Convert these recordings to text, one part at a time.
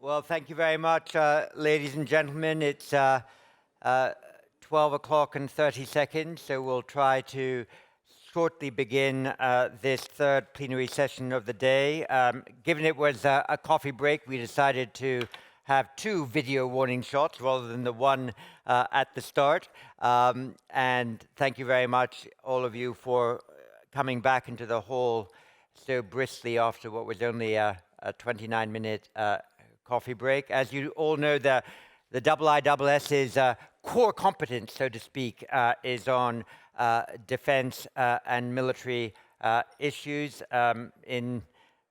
Well, thank you very much, ladies and gentlemen. It's 12 o'clock and 30 seconds, so we'll try to shortly begin this third plenary session of the day. Given it was a coffee break, we decided to have two video warning shots rather than the one at the start. And thank you very much, all of you, for coming back into the hall so briskly after what was only a 29-minute coffee break. As you all know, the IISS's core competence, so to speak, is on defense and military issues. In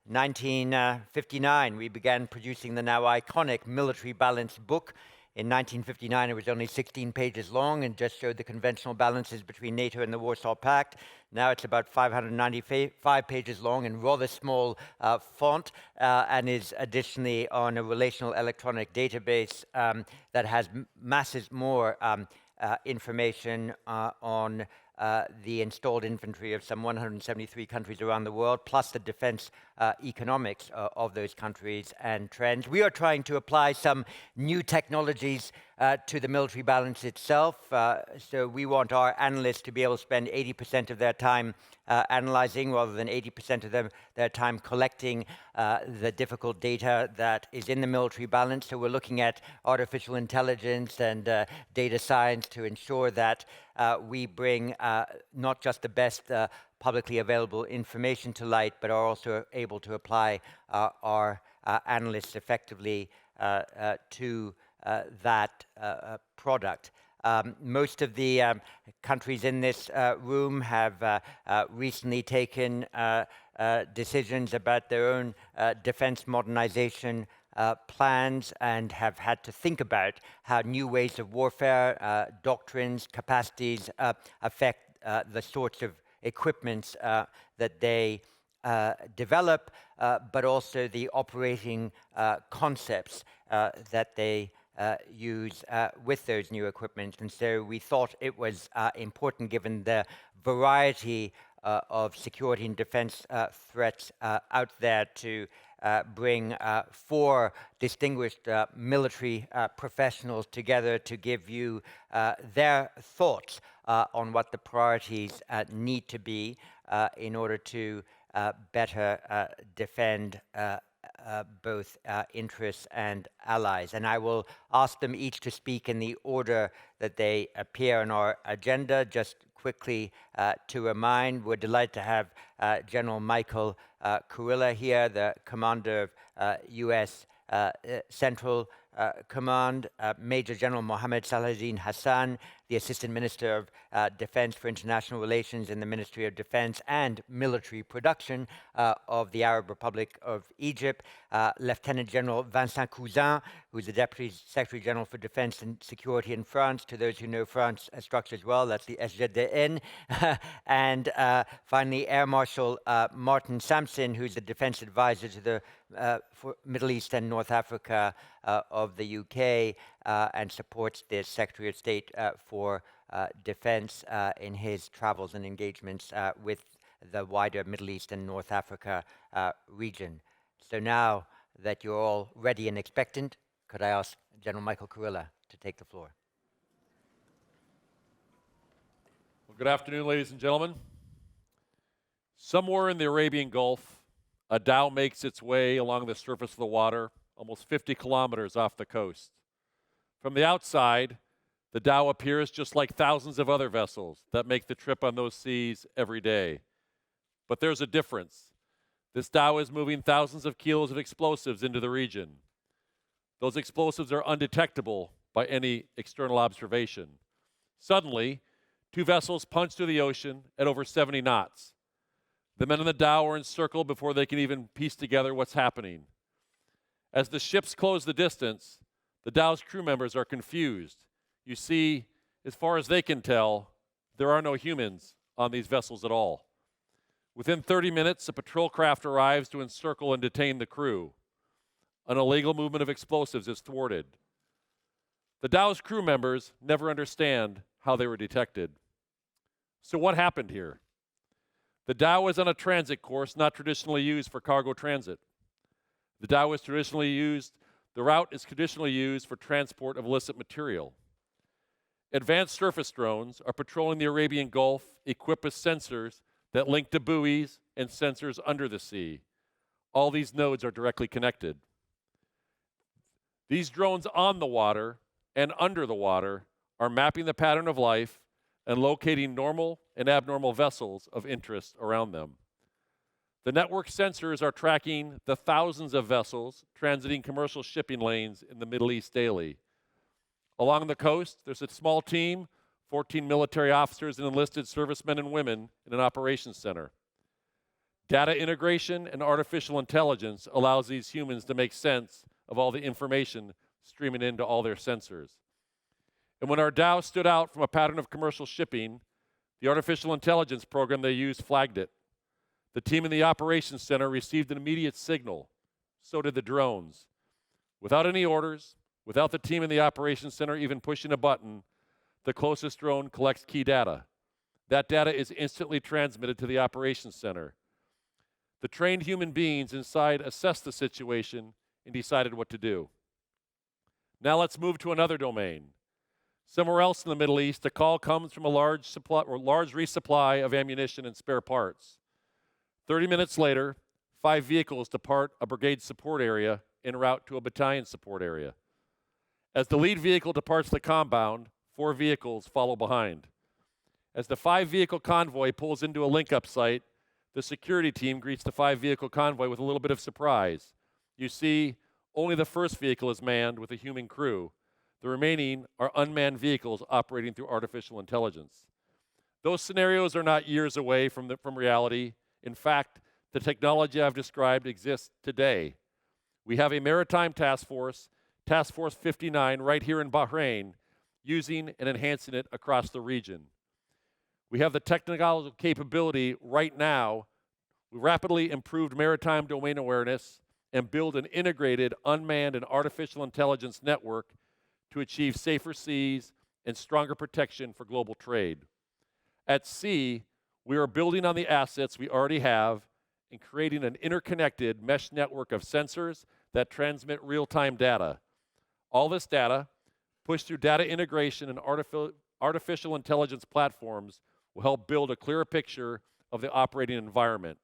1959, we began producing the now iconic Military Balance book. In 1959, it was only 16 pages long and just showed the conventional balances between NATO and the Warsaw Pact. Now it's about 595 pages long in rather small font and is additionally on a relational electronic database that has masses more information on the installed infantry of some 173 countries around the world, plus the defense economics of those countries and trends. We are trying to apply some new technologies to the military balance itself. So we want our analysts to be able to spend 80% of their time analyzing rather than 80% of their time collecting the difficult data that is in the military balance. So we're looking at artificial intelligence and data science to ensure that we bring not just the best publicly available information to light, but are also able to apply our analysts effectively to that product. Most of the countries in this room have recently taken decisions about their own defense modernization plans and have had to think about how new ways of warfare, doctrines, capacities affect the sorts of equipments that they develop, but also the operating concepts that they use with those new equipment. And so we thought it was important, given the variety of security and defense threats out there, to bring four distinguished military professionals together to give you their thoughts on what the priorities need to be in order to better defend both interests and allies. And I will ask them each to speak in the order that they appear on our agenda. Just quickly to remind, we're delighted to have General Michael Kurilla here, the commander of U.S. Central Command, Major General Mohamed Salahedin Hasan, the Assistant Minister of Defense for International Relations in the Ministry of Defense and Military Production of the Arab Republic of Egypt, Lieutenant General Vincent, who's the Deputy Secretary General for Defense and Security in France. To those who know France structures well, that's the SGDN. And finally, Air Marshal Martin Sampson, who's the Defense Advisor to the for Middle East and North Africa of the UK, and supports the Secretary of State for Defense in his travels and engagements with the wider Middle East and North Africa region. So now that you're all ready and expectant, could I ask General Michael Kurilla to take the floor? Well, good afternoon, ladies and gentlemen. Somewhere in the Arabian Gulf, a dhow makes its way along the surface of the water, almost 50 kilometers off the coast. From the outside, the dhow appears just like thousands of other vessels that make the trip on those seas every day. But there's a difference. This dhow is moving thousands of kilos of explosives into the region. Those explosives are undetectable by any external observation. Suddenly, two vessels punch through the ocean at over 70 knots. The men in the dhow are encircled before they can even piece together what's happening. As the ships close the distance, the dhow's crew members are confused. You see, as far as they can tell, there are no humans on these vessels at all. Within 30 minutes, a patrol craft arrives to encircle and detain the crew. An illegal movement of explosives is thwarted. The dhow's crew members never understand how they were detected. So what happened here? The dhow is on a transit course not traditionally used for cargo transit. The dhow is traditionally used The route is traditionally used for transport of illicit material. Advanced surface drones are patrolling the Arabian Gulf, equipped with sensors that link to buoys and sensors under the sea. All these nodes are directly connected. These drones on the water and under the water are mapping the pattern of life and locating normal and abnormal vessels of interest around them. The network sensors are tracking the thousands of vessels transiting commercial shipping lanes in the Middle East daily. Along the coast, there's a small team, 14 military officers and enlisted servicemen and women in an operations center. Data integration and artificial intelligence allows these humans to make sense of all the information streaming into all their sensors. And when our Dow stood out from a pattern of commercial shipping, the artificial intelligence program they used flagged it. The team in the operations center received an immediate signal. So did the drones. Without any orders, without the team in the operations center even pushing a button, the closest drone collects key data. That data is instantly transmitted to the operations center. The trained human beings inside assessed the situation and decided what to do. Now let's move to another domain. Somewhere else in the Middle East, a call comes from a large resupply of ammunition and spare parts. 30 minutes later, 5 vehicles depart a brigade support area en route to a battalion support area. As the lead vehicle departs the compound, 4 vehicles follow behind. As the 5-vehicle convoy pulls into a link-up site, the security team greets the 5-vehicle convoy with a little bit of surprise. You see, only the first vehicle is manned with a human crew. The remaining are unmanned vehicles operating through artificial intelligence. Those scenarios are not years away from reality. In fact, the technology I've described exists today. We have a maritime task force, Task Force 59, right here in Bahrain, using and enhancing it across the region. We have the technological capability right now. We rapidly improved maritime domain awareness and build an integrated unmanned and artificial intelligence network to achieve safer seas and stronger protection for global trade. At sea, we are building on the assets we already have and creating an interconnected mesh network of sensors that transmit real-time data. All this data, pushed through data integration and artificial intelligence platforms, will help build a clearer picture of the operating environment.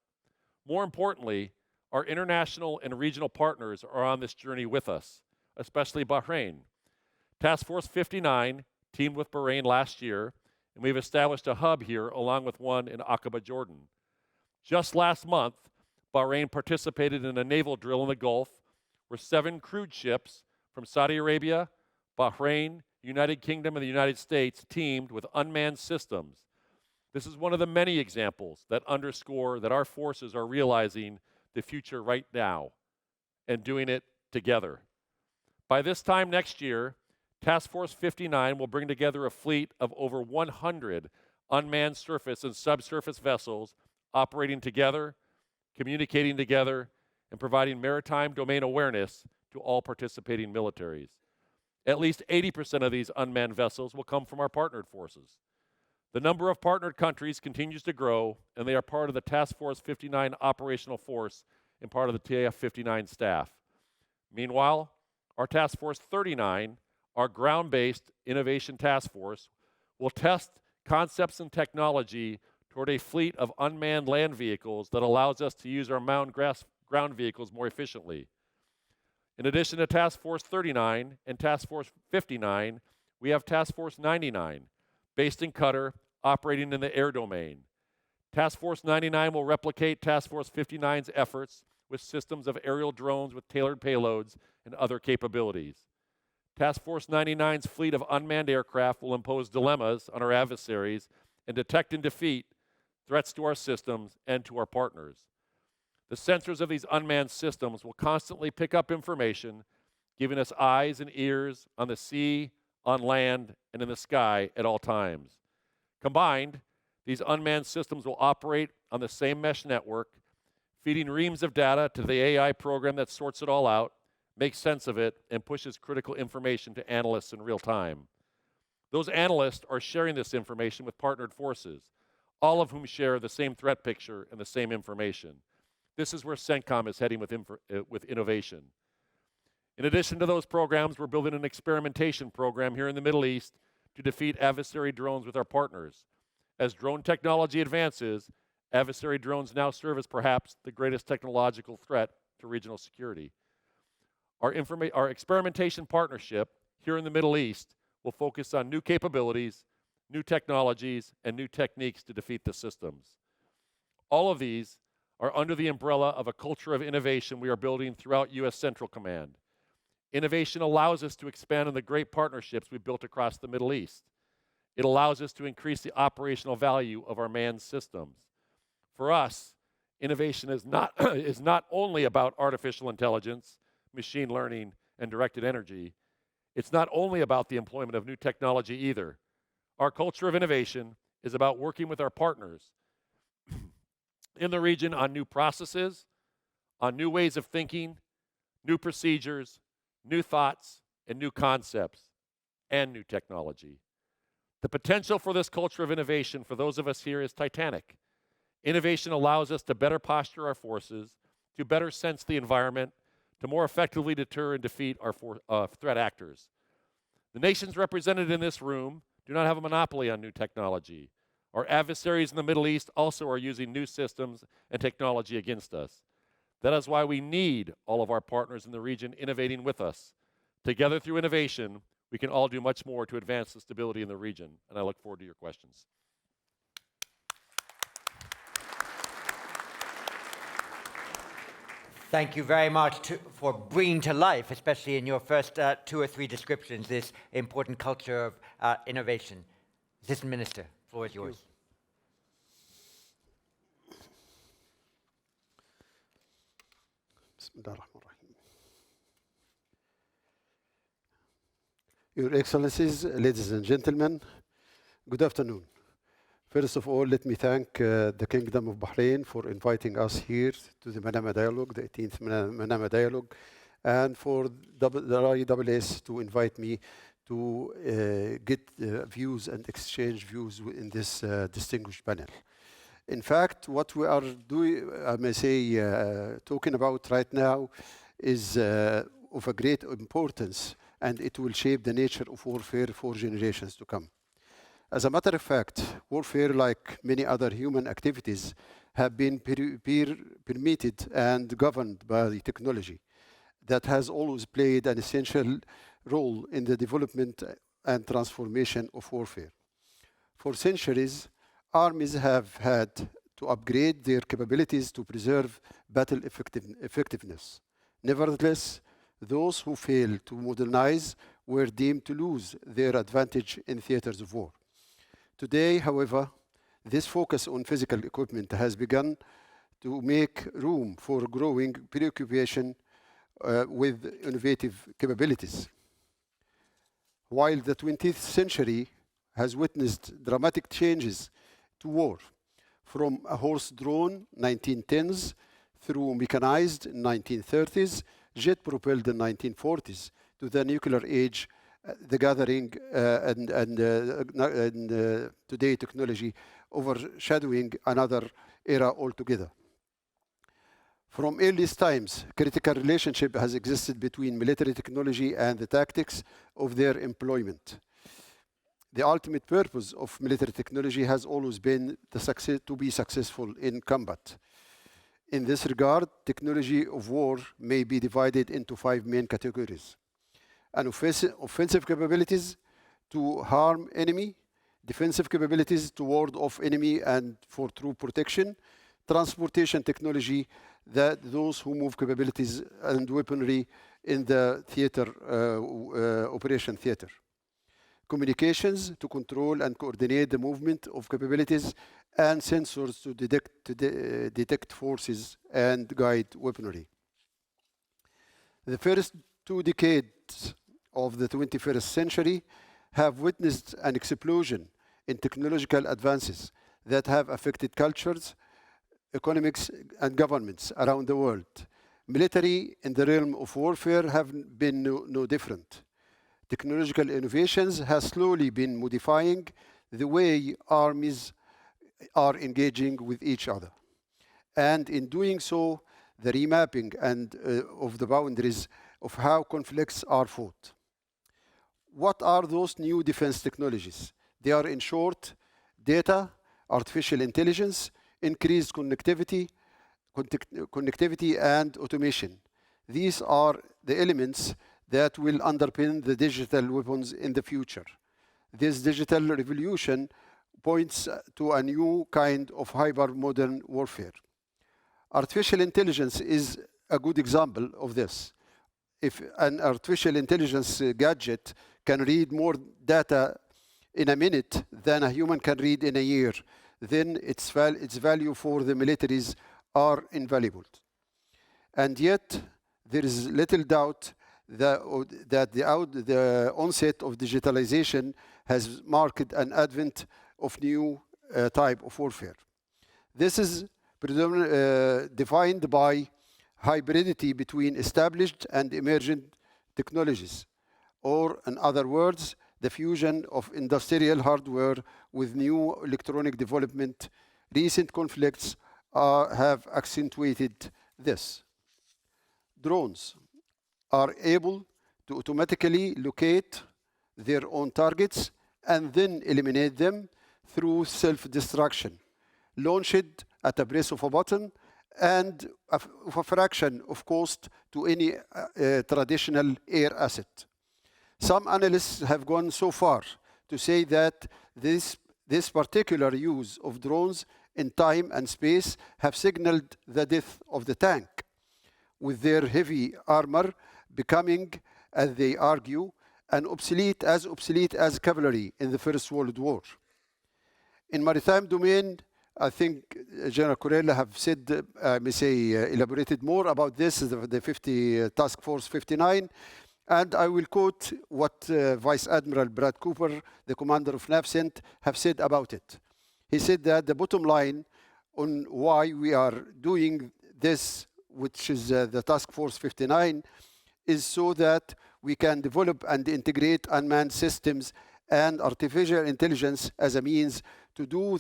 More importantly, our international and regional partners are on this journey with us, especially Bahrain. Task Force 59 teamed with Bahrain last year, and we've established a hub here along with one in Aqaba, Jordan. Just last month, Bahrain participated in a naval drill in the Gulf where 7 crude ships from Saudi Arabia, Bahrain, United Kingdom, and the United States teamed with unmanned systems. This is one of the many examples that underscore that our forces are realizing the future right now and doing it together. By this time next year, Task Force 59 will bring together a fleet of over 100 unmanned surface and subsurface vessels operating together, communicating together, and providing maritime domain awareness to all participating militaries. At least 80% of these unmanned vessels will come from our partnered forces. The number of partnered countries continues to grow, and they are part of the Task Force 59 operational force and part of the TAF-59 staff. Meanwhile, our Task Force 39, our ground-based innovation task force, will test concepts and technology toward a fleet of unmanned land vehicles that allows us to use our manned ground vehicles more efficiently. In addition to Task Force 39 and Task Force 59, we have Task Force 99, based in Qatar, operating in the air domain. Task Force 99 will replicate Task Force 59's efforts with systems of aerial drones with tailored payloads and other capabilities. Task Force 99's fleet of unmanned aircraft will impose dilemmas on our adversaries and detect and defeat threats to our systems and to our partners. The sensors of these unmanned systems will constantly pick up information, giving us eyes and ears on the sea, on land, and in the sky at all times. Combined, these unmanned systems will operate on the same mesh network, feeding reams of data to the AI program that sorts it all out, makes sense of it, and pushes critical information to analysts in real time. Those analysts are sharing this information with partnered forces, all of whom share the same threat picture and the same information. This is where CENTCOM is heading with innovation. In addition to those programs, we're building an experimentation program here in the Middle East to defeat adversary drones with our partners. As drone technology advances, adversary drones now serve as perhaps the greatest technological threat to regional security. Our experimentation partnership here in the Middle East will focus on new capabilities, new technologies, and new techniques to defeat the systems. All of these are under the umbrella of a culture of innovation we are building throughout U.S. Central Command. Innovation allows us to expand on the great partnerships we've built across the Middle East. It allows us to increase the operational value of our manned systems. For us, innovation is not, is not only about artificial intelligence, machine learning, and directed energy. It's not only about the employment of new technology either. Our culture of innovation is about working with our partners in the region on new processes, on new ways of thinking, new procedures, new thoughts, and new concepts, and new technology. The potential for this culture of innovation for those of us here is titanic. Innovation allows us to better posture our forces, to better sense the environment, to more effectively deter and defeat our threat actors. The nations represented in this room do not have a monopoly on new technology. Our adversaries in the Middle East also are using new systems and technology against us. That is why we need all of our partners in the region innovating with us. Together through innovation, we can all do much more to advance the stability in the region. And I look forward to your questions. Thank you very much for bringing to life, especially in your first 2 or 3 descriptions, this important culture of innovation. Assistant Minister, the floor is yours. Your Excellencies, ladies and gentlemen, good afternoon. First of all, let me thank the Kingdom of Bahrain for inviting us here to the Manama Dialogue, the 18th Manama Dialogue, and for the IISS to invite me to get views and exchange views in this distinguished panel. In fact, what we are doing, I may say, talking about right now is of a great importance, and it will shape the nature of warfare for generations to come. As a matter of fact, warfare, like many other human activities, have been permitted and governed by the technology that has always played an essential role in the development and transformation of warfare. For centuries, armies have had to upgrade their capabilities to preserve battle effectiveness. Nevertheless, those who failed to modernize were deemed to lose their advantage in theaters of war. Today, however, this focus on physical equipment has begun to make room for growing preoccupation with innovative capabilities. While the 20th century has witnessed dramatic changes to war, from a horse-drawn 1910s through mechanized 1930s, jet-propelled in 1940s, to the nuclear age, the gathering and today technology overshadowing another era altogether. From earliest times, critical relationship has existed between military technology and the tactics of their employment. The ultimate purpose of military technology has always been to be successful in combat. In this regard, technology of war may be divided into 5 main categories. Offensive capabilities to harm enemy, defensive capabilities to ward off enemy and for troop protection, transportation technology, that those who move capabilities and weaponry in the theater, operation theater. Communications to control and coordinate the movement of capabilities, and sensors to detect forces and guide weaponry. The first 2 decades of the 21st century have witnessed an explosion in technological advances that have affected cultures, economics, and governments around the world. Military in the realm of warfare have been no different. Technological innovations have slowly been modifying the way armies are engaging with each other. And in doing so, the remapping of the boundaries of how conflicts are fought. What are those new defense technologies? They are, in short, data, artificial intelligence, increased connectivity, and automation. These are the elements that will underpin the digital weapons in the future. This digital revolution points to a new kind of hyper-modern warfare. Artificial intelligence is a good example of this. If an artificial intelligence gadget can read more data in a minute than a human can read in a year, then its value for the militaries are invaluable. And yet, there is little doubt that the onset of digitalization has marked an advent of new type of warfare. This is defined by hybridity between established and emergent technologies, or in other words, the fusion of industrial hardware with new electronic development. Recent conflicts have accentuated this. Drones are able to automatically locate their own targets and then eliminate them through self-destruction, launched at a press of a button and of a fraction of cost to any traditional air asset. Some analysts have gone so far to say that this particular use of drones in time and space have signaled the death of the tank, with their heavy armor becoming, as they argue, obsolete as cavalry in the First World War. In maritime domain, I think General Kurilla have said, elaborated more about this, the 50 Task Force 59, and I will quote what Vice Admiral Brad Cooper, the commander of NAVCENT, have said about it. He said that the bottom line on why we are doing this, which is the Task Force 59, is so that we can develop and integrate unmanned systems and artificial intelligence as a means to do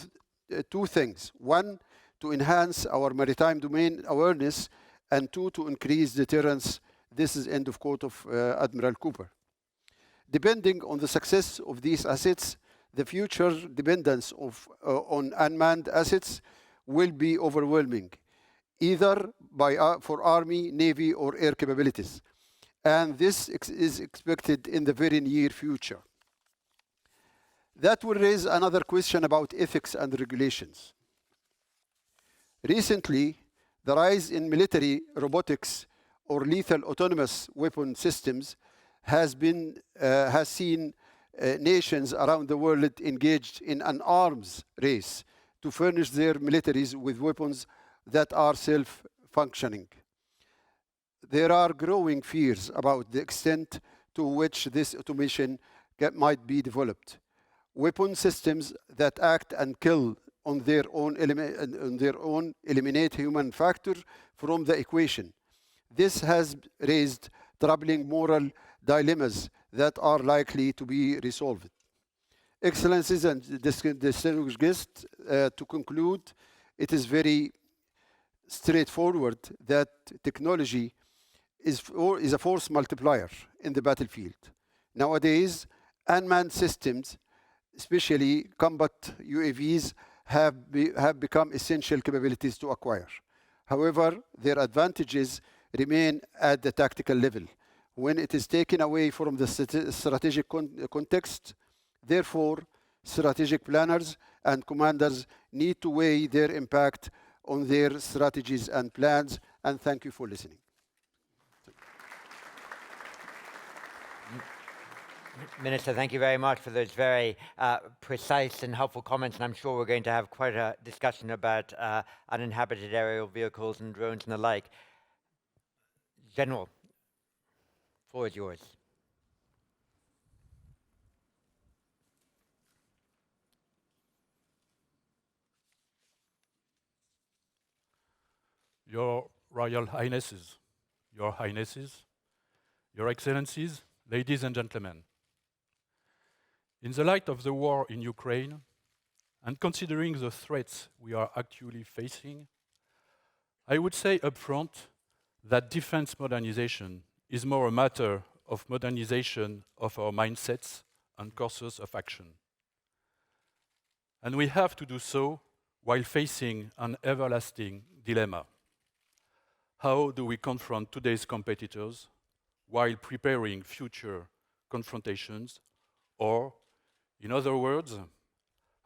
two things. One, to enhance our maritime domain awareness, and two, to increase deterrence. This is end of quote of Admiral Cooper. Depending on the success of these assets, the future dependence on unmanned assets will be overwhelming, either for Army, Navy, or air capabilities. And this is expected in the very near future. That will raise another question about ethics and regulations. Recently, the rise in military robotics or lethal autonomous weapon systems has seen nations around the world engaged in an arms race to furnish their militaries with weapons that are self-functioning. There are growing fears about the extent to which this automation might be developed. Weapon systems that act and kill on their own eliminate human factor from the equation. This has raised troubling moral dilemmas that are likely to be resolved. Excellencies and distinguished guests, to conclude, it is very straightforward that technology is a force multiplier in the battlefield. Nowadays, unmanned systems, especially combat UAVs, have become essential capabilities to acquire. However, their advantages remain at the tactical level when it is taken away from the strategic context. Therefore, strategic planners and commanders need to weigh their impact on their strategies and plans. And thank you for listening. Minister, thank you very much for those very precise and helpful comments, and I'm sure we're going to have quite a discussion about uninhabited aerial vehicles and drones and the like. General, the floor is yours. Your Royal Highnesses, Your Highnesses, Your Excellencies, ladies and gentlemen. In the light of the war in Ukraine, and considering the threats we are actually facing, I would say upfront that defense modernization is more a matter of modernization of our mindsets and courses of action. And we have to do so while facing an everlasting dilemma. How do we confront today's competitors while preparing future confrontations? Or, in other words,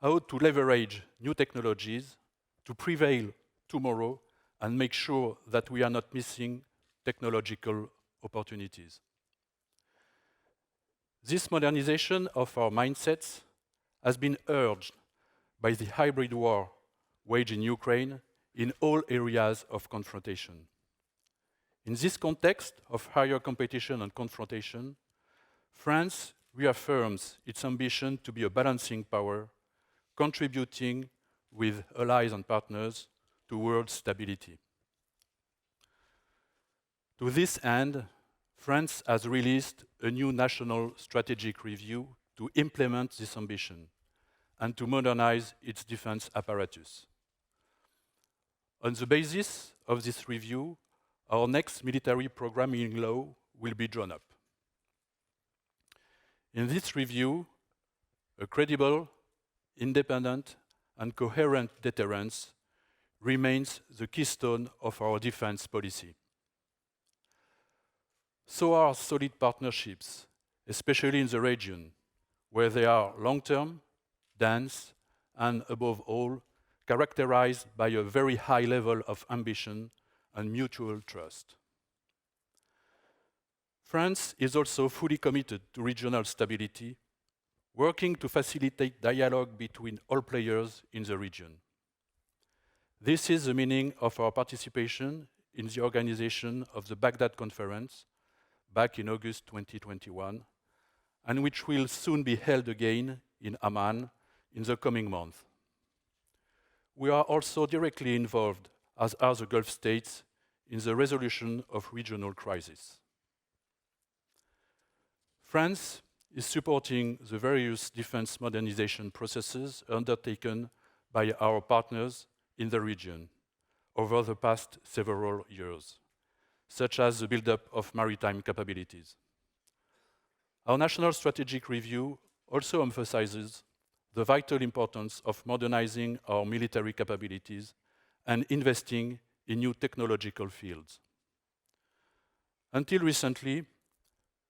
how to leverage new technologies to prevail tomorrow and make sure that we are not missing technological opportunities. This modernization of our mindsets has been urged by the hybrid war waged in Ukraine in all areas of confrontation. In this context of higher competition and confrontation, France reaffirms its ambition to be a balancing power, contributing with allies and partners to world stability. To this end, France has released a new national strategic review to implement this ambition and to modernize its defense apparatus. On the basis of this review, our next military programming law will be drawn up. In this review, a credible, independent, and coherent deterrence remains the keystone of our defense policy. So are solid partnerships, especially in the region, where they are long-term, dense, and above all, characterized by a very high level of ambition and mutual trust. France is also fully committed to regional stability, working to facilitate dialogue between all players in the region. This is the meaning of our participation in the organization of the Baghdad Conference back in August 2021, and which will soon be held again in Amman in the coming month. We are also directly involved, as are the Gulf states, in the resolution of regional crises. France is supporting the various defense modernization processes undertaken by our partners in the region over the past several years, such as the build-up of maritime capabilities. Our national strategic review also emphasizes the vital importance of modernizing our military capabilities and investing in new technological fields. Until recently,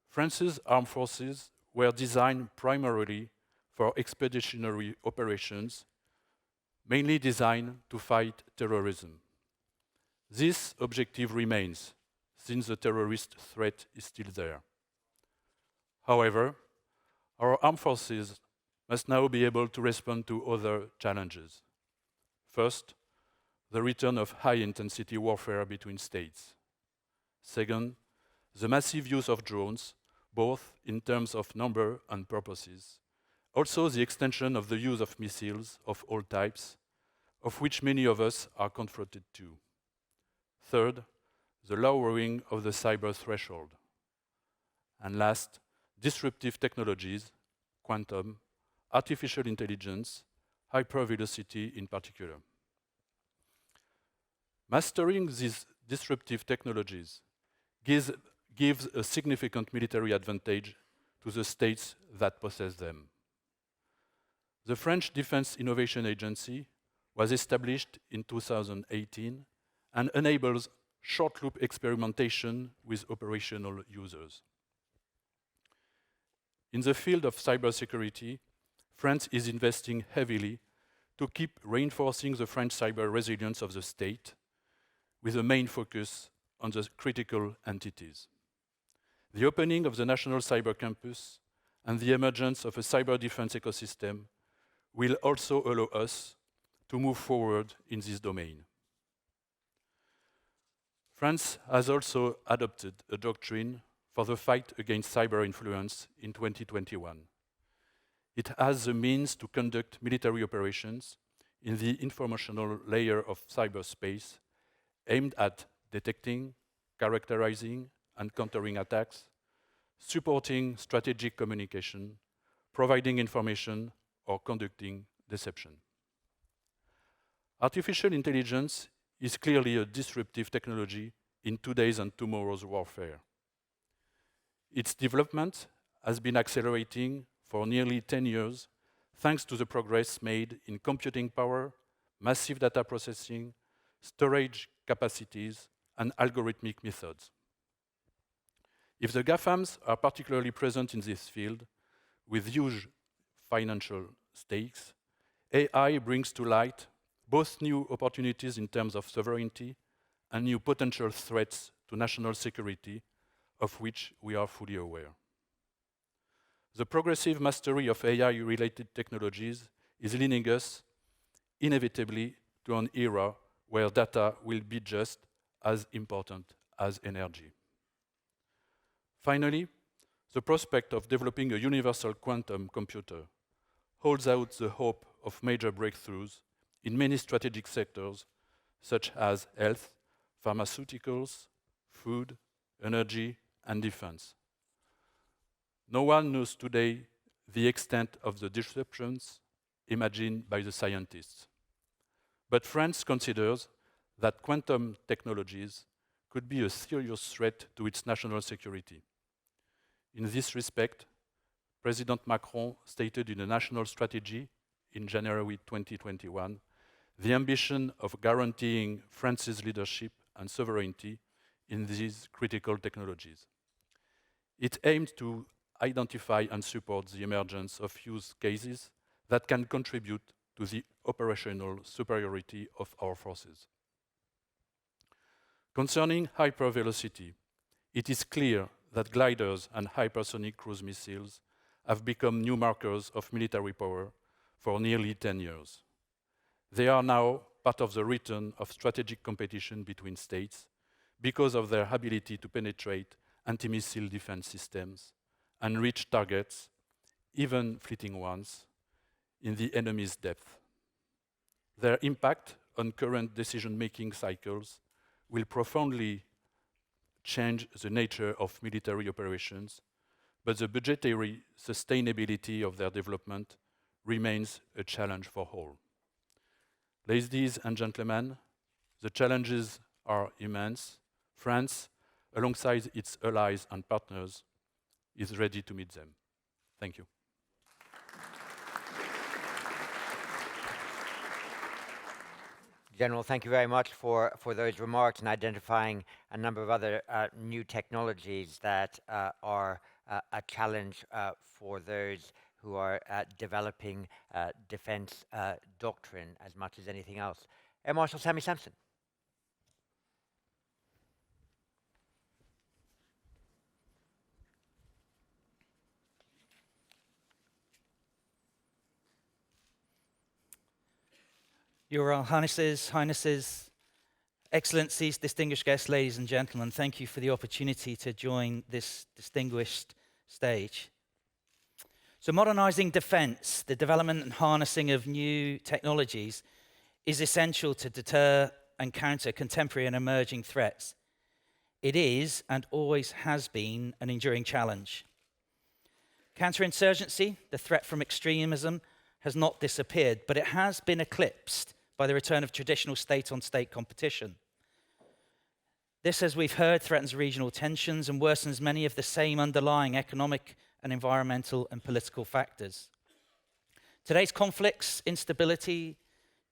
France's armed forces were designed primarily for expeditionary operations, mainly designed to fight terrorism. This objective remains, since the terrorist threat is still there. However, our armed forces must now be able to respond to other challenges. First, the return of high-intensity warfare between states. Second, the massive use of drones, both in terms of number and purposes. Also, the extension of the use of missiles of all types, of which many of us are confronted to. Third, the lowering of the cyber threshold. And last, disruptive technologies, quantum, artificial intelligence, hypervelocity in particular. Mastering these disruptive technologies gives a significant military advantage to the states that possess them. The French Defense Innovation Agency was established in 2018 and enables short-loop experimentation with operational users. In the field of cybersecurity, France is investing heavily to keep reinforcing the French cyber resilience of the state, with a main focus on the critical entities. The opening of the National Cyber Campus and the emergence of a cyber defense ecosystem will also allow us to move forward in this domain. France has also adopted a doctrine for the fight against cyber influence in 2021. It has the means to conduct military operations in the informational layer of cyberspace aimed at detecting, characterizing, and countering attacks, supporting strategic communication, providing information, or conducting deception. Artificial intelligence is clearly a disruptive technology in today's and tomorrow's warfare. Its development has been accelerating for nearly 10 years, thanks to the progress made in computing power, massive data processing, storage capacities, and algorithmic methods. If the GAFAMs are particularly present in this field, with huge financial stakes, AI brings to light both new opportunities in terms of sovereignty and new potential threats to national security, of which we are fully aware. The progressive mastery of AI-related technologies is leading us inevitably to an era where data will be just as important as energy. Finally, the prospect of developing a universal quantum computer holds out the hope of major breakthroughs in many strategic sectors, such as health, pharmaceuticals, food, energy, and defense. No one knows today the extent of the disruptions imagined by the scientists. But France considers that quantum technologies could be a serious threat to its national security. In this respect, President Macron stated in a national strategy in January 2021 the ambition of guaranteeing France's leadership and sovereignty in these critical technologies. It aims to identify and support the emergence of use cases that can contribute to the operational superiority of our forces. Concerning hypervelocity, it is clear that gliders and hypersonic cruise missiles have become new markers of military power for nearly 10 years. They are now part of the return of strategic competition between states because of their ability to penetrate anti-missile defense systems and reach targets, even fleeting ones, in the enemy's depth. Their impact on current decision-making cycles will profoundly change the nature of military operations, but the budgetary sustainability of their development remains a challenge for all. Ladies and gentlemen, the challenges are immense. France, alongside its allies and partners, is ready to meet them. Thank you. General, thank you very much for those remarks and identifying a number of other new technologies that are a challenge for those who are developing defense doctrine as much as anything else. Air Marshal Sampson. Your Royal Highnesses, Excellencies, distinguished guests, ladies and gentlemen, thank you for the opportunity to join this distinguished stage. So modernizing defense, the development and harnessing of new technologies is essential to deter and counter contemporary and emerging threats. It is and always has been an enduring challenge. Counterinsurgency, the threat from extremism, has not disappeared, but it has been eclipsed by the return of traditional state-on-state competition. This, as we've heard, threatens regional tensions and worsens many of the same underlying economic and environmental and political factors. Today's conflicts, instability,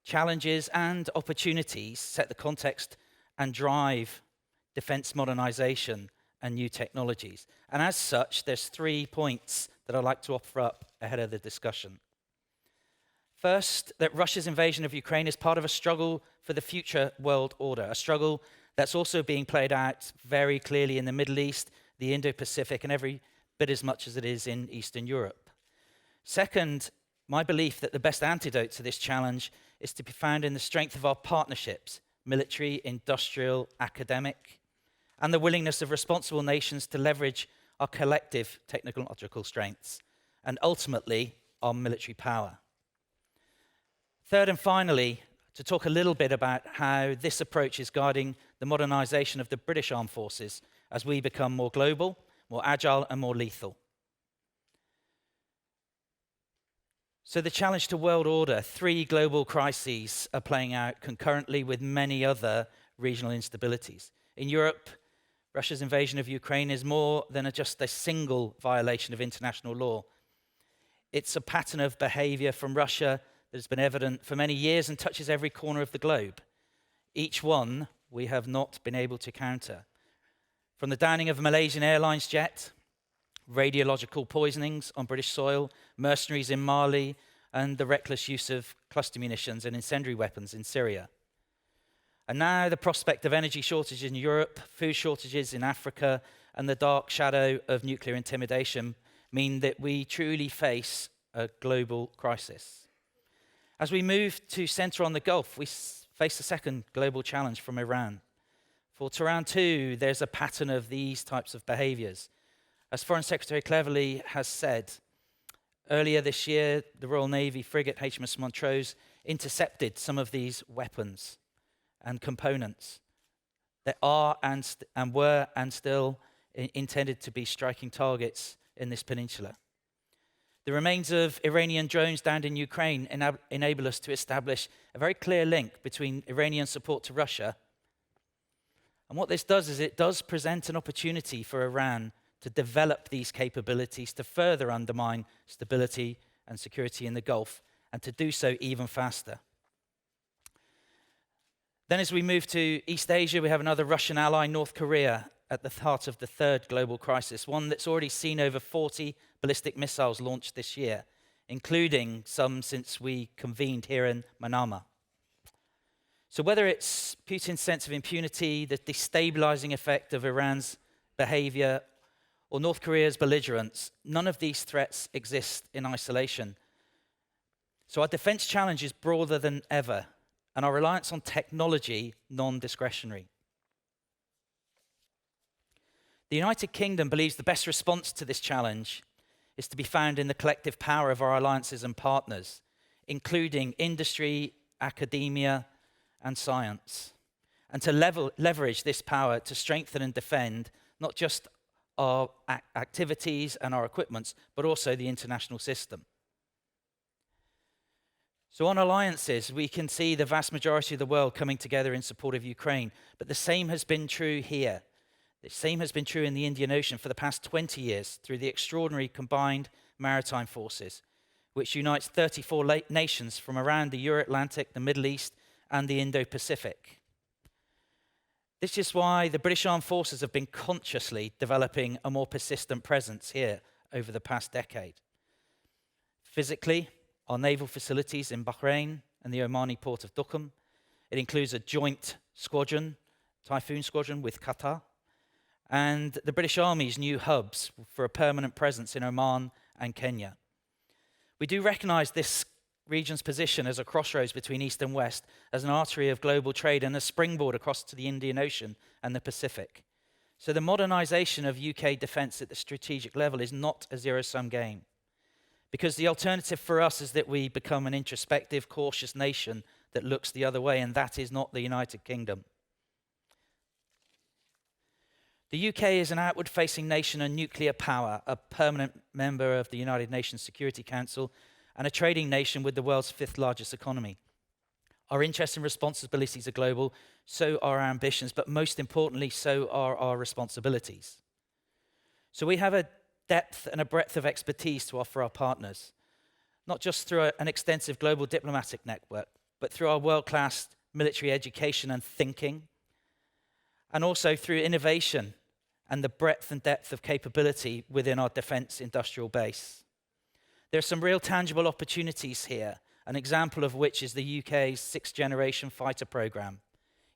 challenges, and opportunities set the context and drive defense modernization and new technologies. And as such, there's 3 points that I'd like to offer up ahead of the discussion. First, that Russia's invasion of Ukraine is part of a struggle for the future world order, a struggle that's also being played out very clearly in the Middle East, the Indo-Pacific, and every bit as much as it is in Eastern Europe. Second, my belief that the best antidote to this challenge is to be found in the strength of our partnerships, military, industrial, academic, and the willingness of responsible nations to leverage our collective technological strengths, and ultimately, our military power. Third and finally, to talk a little bit about how this approach is guiding the modernization of the British Armed Forces as we become more global, more agile, and more lethal. So the challenge to world order, 3 global crises are playing out concurrently with many other regional instabilities. In Europe, Russia's invasion of Ukraine is more than just a single violation of international law. It's a pattern of behavior from Russia that has been evident for many years and touches every corner of the globe. Each one we have not been able to counter. From the downing of a Malaysian Airlines jet, radiological poisonings on British soil, mercenaries in Mali, and the reckless use of cluster munitions and incendiary weapons in Syria. And now the prospect of energy shortages in Europe, food shortages in Africa, and the dark shadow of nuclear intimidation mean that we truly face a global crisis. As we move to center on the Gulf, we face a second global challenge from Iran. For Tehran too, there's a pattern of these types of behaviors. As Foreign Secretary Cleverly has said, earlier this year, the Royal Navy frigate HMS Montrose intercepted some of these weapons and components that are and were and still intended to be striking targets in this peninsula. The remains of Iranian drones downed in Ukraine enable us to establish a very clear link between Iranian support to Russia. And what this does is it does present an opportunity for Iran to develop these capabilities to further undermine stability and security in the Gulf, and to do so even faster. Then as we move to East Asia, we have another Russian ally, North Korea, at the heart of the third global crisis, one that's already seen over 40 ballistic missiles launched this year, including some since we convened here in Manama. So whether it's Putin's sense of impunity, the destabilizing effect of Iran's behavior, or North Korea's belligerence, none of these threats exist in isolation. So our defense challenge is broader than ever, and our reliance on technology non-discretionary. The United Kingdom believes the best response to this challenge is to be found in the collective power of our alliances and partners, including industry, academia, and science, and to leverage this power to strengthen and defend not just our activities and our equipments, but also the international system. So on alliances, we can see the vast majority of the world coming together in support of Ukraine, but the same has been true here. The same has been true in the Indian Ocean for the past 20 years through the extraordinary combined maritime forces, which unites 34 nations from around the Euro-Atlantic, the Middle East, and the Indo-Pacific. This is why the British Armed Forces have been consciously developing a more persistent presence here over the past decade. Physically, our naval facilities in Bahrain and the Omani port of Duqm. It includes a joint squadron, Typhoon Squadron, with Qatar, and the British Army's new hubs for a permanent presence in Oman and Kenya. We do recognize this region's position as a crossroads between East and West, as an artery of global trade and a springboard across to the Indian Ocean and the Pacific. So the modernisation of UK defence at the strategic level is not a zero-sum game, because the alternative for us is that we become an introspective, cautious nation that looks the other way, and that is not the United Kingdom. The UK is an outward-facing nation and nuclear power, a permanent member of the United Nations Security Council, and a trading nation with the world's fifth largest economy. Our interests and responsibilities are global, so are our ambitions, but most importantly, so are our responsibilities. So we have a depth and a breadth of expertise to offer our partners, not just through an extensive global diplomatic network, but through our world-class military education and thinking, and also through innovation and the breadth and depth of capability within our defence industrial base. There are some real tangible opportunities here, an example of which is the UK's sixth-generation fighter programme.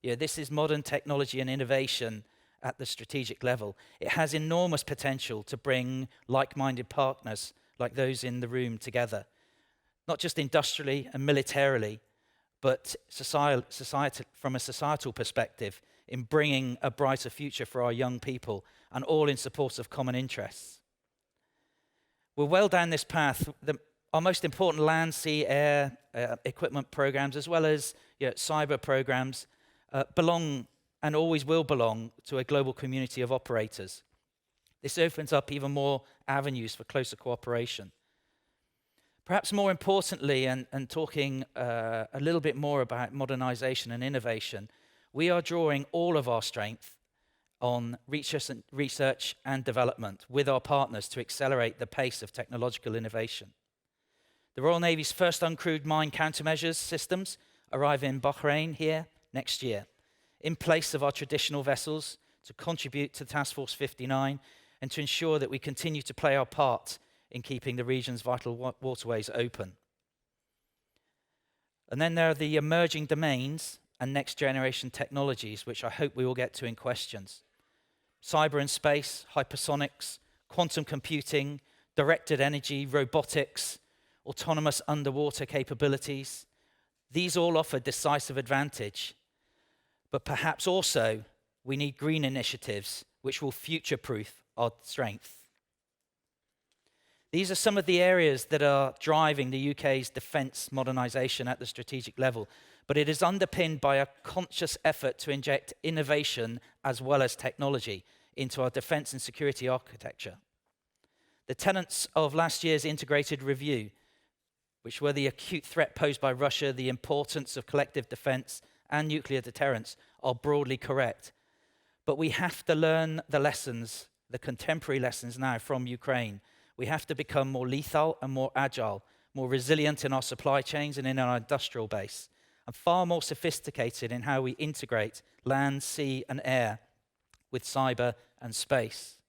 This is modern technology and innovation at the strategic level. It has enormous potential to bring like-minded partners like those in the room together, not just industrially and militarily, but from a societal perspective, in bringing a brighter future for our young people, and all in support of common interests. We're well down this path. Our most important land, sea, air equipment programs, as well as cyber programs, belong and always will belong to a global community of operators. This opens up even more avenues for closer cooperation. Perhaps more importantly, and talking a little bit more about modernisation and innovation, we are drawing all of our strength, on research and development with our partners to accelerate the pace of technological innovation. The Royal Navy's first uncrewed mine countermeasures systems arrive in Bahrain here next year, in place of our traditional vessels, to contribute to Task Force 59 and to ensure that we continue to play our part in keeping the region's vital waterways open. And then there are the emerging domains and next generation technologies, which I hope we will get to in questions. Cyber and space, hypersonics, quantum computing, directed energy, robotics, autonomous underwater capabilities. These all offer decisive advantage, but perhaps also we need green initiatives which will future-proof our strength. These are some of the areas that are driving the UK's defence modernisation at the strategic level, but it is underpinned by a conscious effort to inject innovation as well as technology into our defence and security architecture. The tenets of last year's integrated review, which were the acute threat posed by Russia, the importance of collective defence and nuclear deterrence, are broadly correct. But we have to learn the lessons, the contemporary lessons now from Ukraine. We have to become more lethal and more agile, more resilient in our supply chains and in our industrial base, and far more sophisticated in how we integrate land, sea, and air with cyber and space.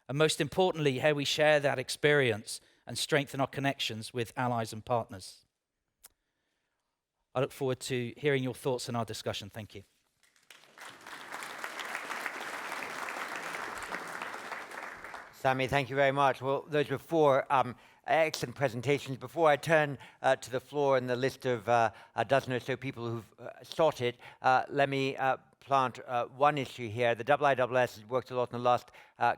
And most importantly, how we share that experience and strengthen our connections with allies and partners. I look forward to hearing your thoughts in our discussion. Thank you. Sami, thank you very much. Well, those were four excellent presentations. Before I turn to the floor and the list of a dozen or so people who've sought it, let me plant one issue here. The IISS has worked a lot in the last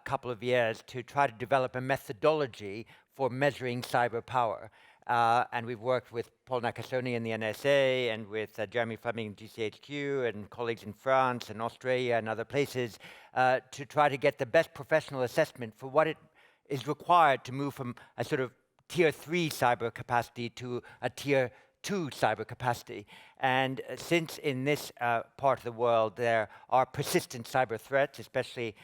couple of years to try to develop a methodology for measuring cyber power. And we've worked with Paul Nakasone in the NSA and with Jeremy Fleming in GCHQ and colleagues in France and Australia and other places to try to get the best professional assessment for what it is required to move from a sort of tier 3 cyber capacity to a tier 2 cyber capacity. And since in this part of the world there are persistent cyber threats, especially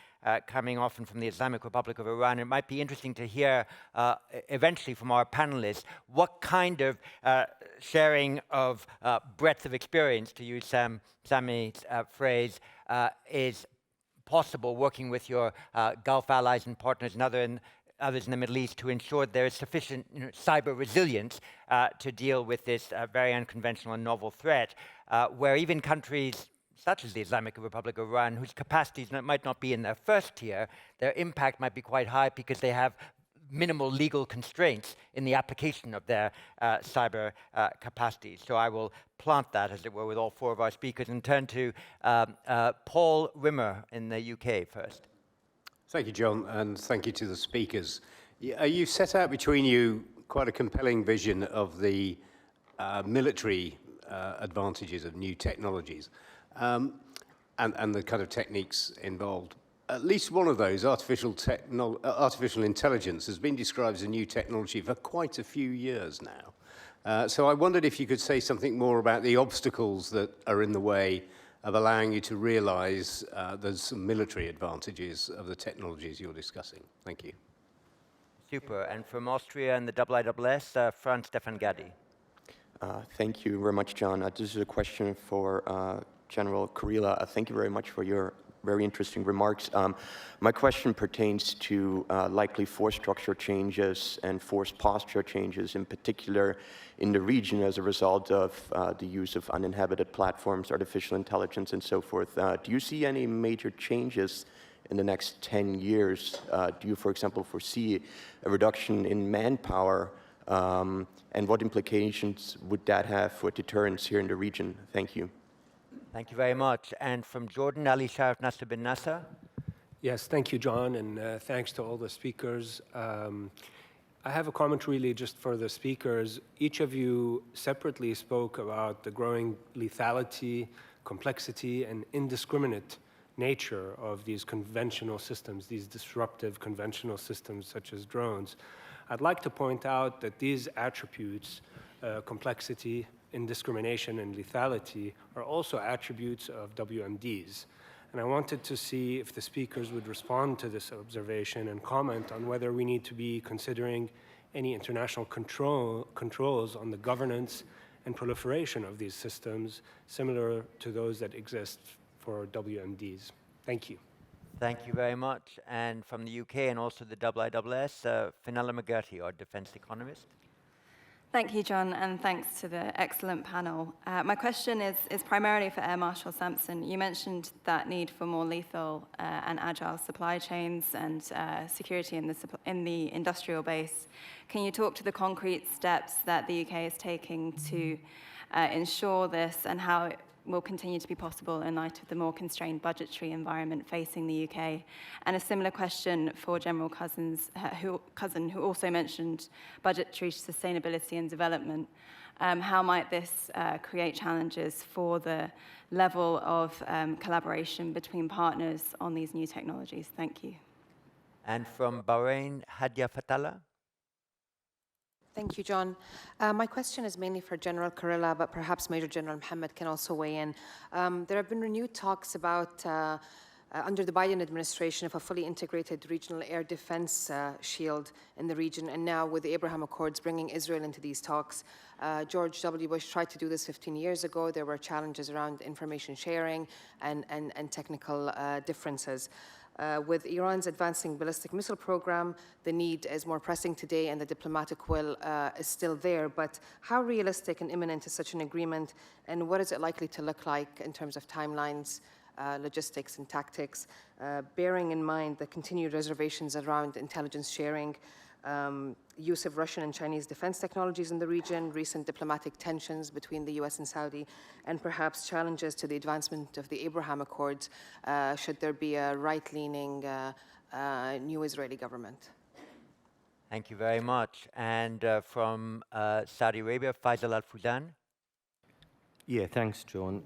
coming often from the Islamic Republic of Iran, it might be interesting to hear eventually from our panelists what kind of sharing of breadth of experience, to use Sami's phrase, is possible working with your Gulf allies and partners and others in the Middle East to ensure there is sufficient cyber resilience to deal with this very unconventional and novel threat, where even countries such as the Islamic Republic of Iran, whose capacities might not be in their first tier, their impact might be quite high because they have minimal legal constraints in the application of their cyber capacities. So I will plant that, as it were, with all four of our speakers and turn to Paul Rimmer in the UK first. Thank you, John, and thank you to the speakers. You set out between you quite a compelling vision of the military advantages of new technologies and the kind of techniques involved. At least one of those, artificial intelligence, has been described as a new technology for quite a few years now. So I wondered if you could say something more about the obstacles that are in the way of allowing you to realize there's some military advantages of the technologies you're discussing. Thank you. Super. And from Austria and the IISS, Franz Stefan Gaddi. Thank you very much, John. This is a question for General Kurilla. Thank you very much for your very interesting remarks. My question pertains to likely force structure changes and force posture changes, in particular in the region as a result of the use of uninhabited platforms, artificial intelligence, and so forth. Do you see any major changes in the next 10 years? Do you, for example, foresee a reduction in manpower? And what implications would that have for deterrence here in the region? Thank you. Thank you very much. And from Jordan, Ali Sharaf Nasser bin Nasser. Yes, thank you, John, and thanks to all the speakers. I have a comment really just for the speakers. Each of you separately spoke about the growing lethality, complexity, and indiscriminate nature of these conventional systems, these disruptive conventional systems such as drones. I'd like to point out that these attributes, complexity, indiscrimination, and lethality, are also attributes of WMDs. And I wanted to see if the speakers would respond to this observation and comment on whether we need to be considering any international controls on the governance and proliferation of these systems, similar to those that exist for WMDs. Thank you. Thank you very much. And from the UK and also the IISS, Fenella McGurty, our defense economist. Thank you, John, and thanks to the excellent panel. My question is primarily for Air Marshal Sampson. You mentioned that need for more lethal and agile supply chains and security in the industrial base. Can you talk to the concrete steps that the UK is taking to ensure this and how it will continue to be possible in light of the more constrained budgetary environment facing the UK? And a similar question for General Cousin, who also mentioned budgetary sustainability and development. How might this create challenges for the level of collaboration between partners on these new technologies? Thank you. And from Bahrain, Hadia Fatala. Thank you, John. My question is mainly for General Kurilla, but perhaps Major General Mohamed can also weigh in. There have been renewed talks about, under the Biden administration, of a fully integrated regional air defense shield in the region, and now with the Abraham Accords bringing Israel into these talks. George W. Bush tried to do this 15 years ago. There were challenges around information sharing and technical differences. With Iran's advancing ballistic missile program, the need is more pressing today and the diplomatic will is still there. But how realistic and imminent is such an agreement, and what is it likely to look like in terms of timelines, logistics and tactics, bearing in mind the continued reservations around intelligence sharing, use of Russian and Chinese defense technologies in the region, recent diplomatic tensions between the US and Saudi, and perhaps challenges to the advancement of the Abraham Accords should there be a right-leaning new Israeli government? Thank you very much. And from Saudi Arabia, Faisal Al-Fuzan. Yeah, thanks, John.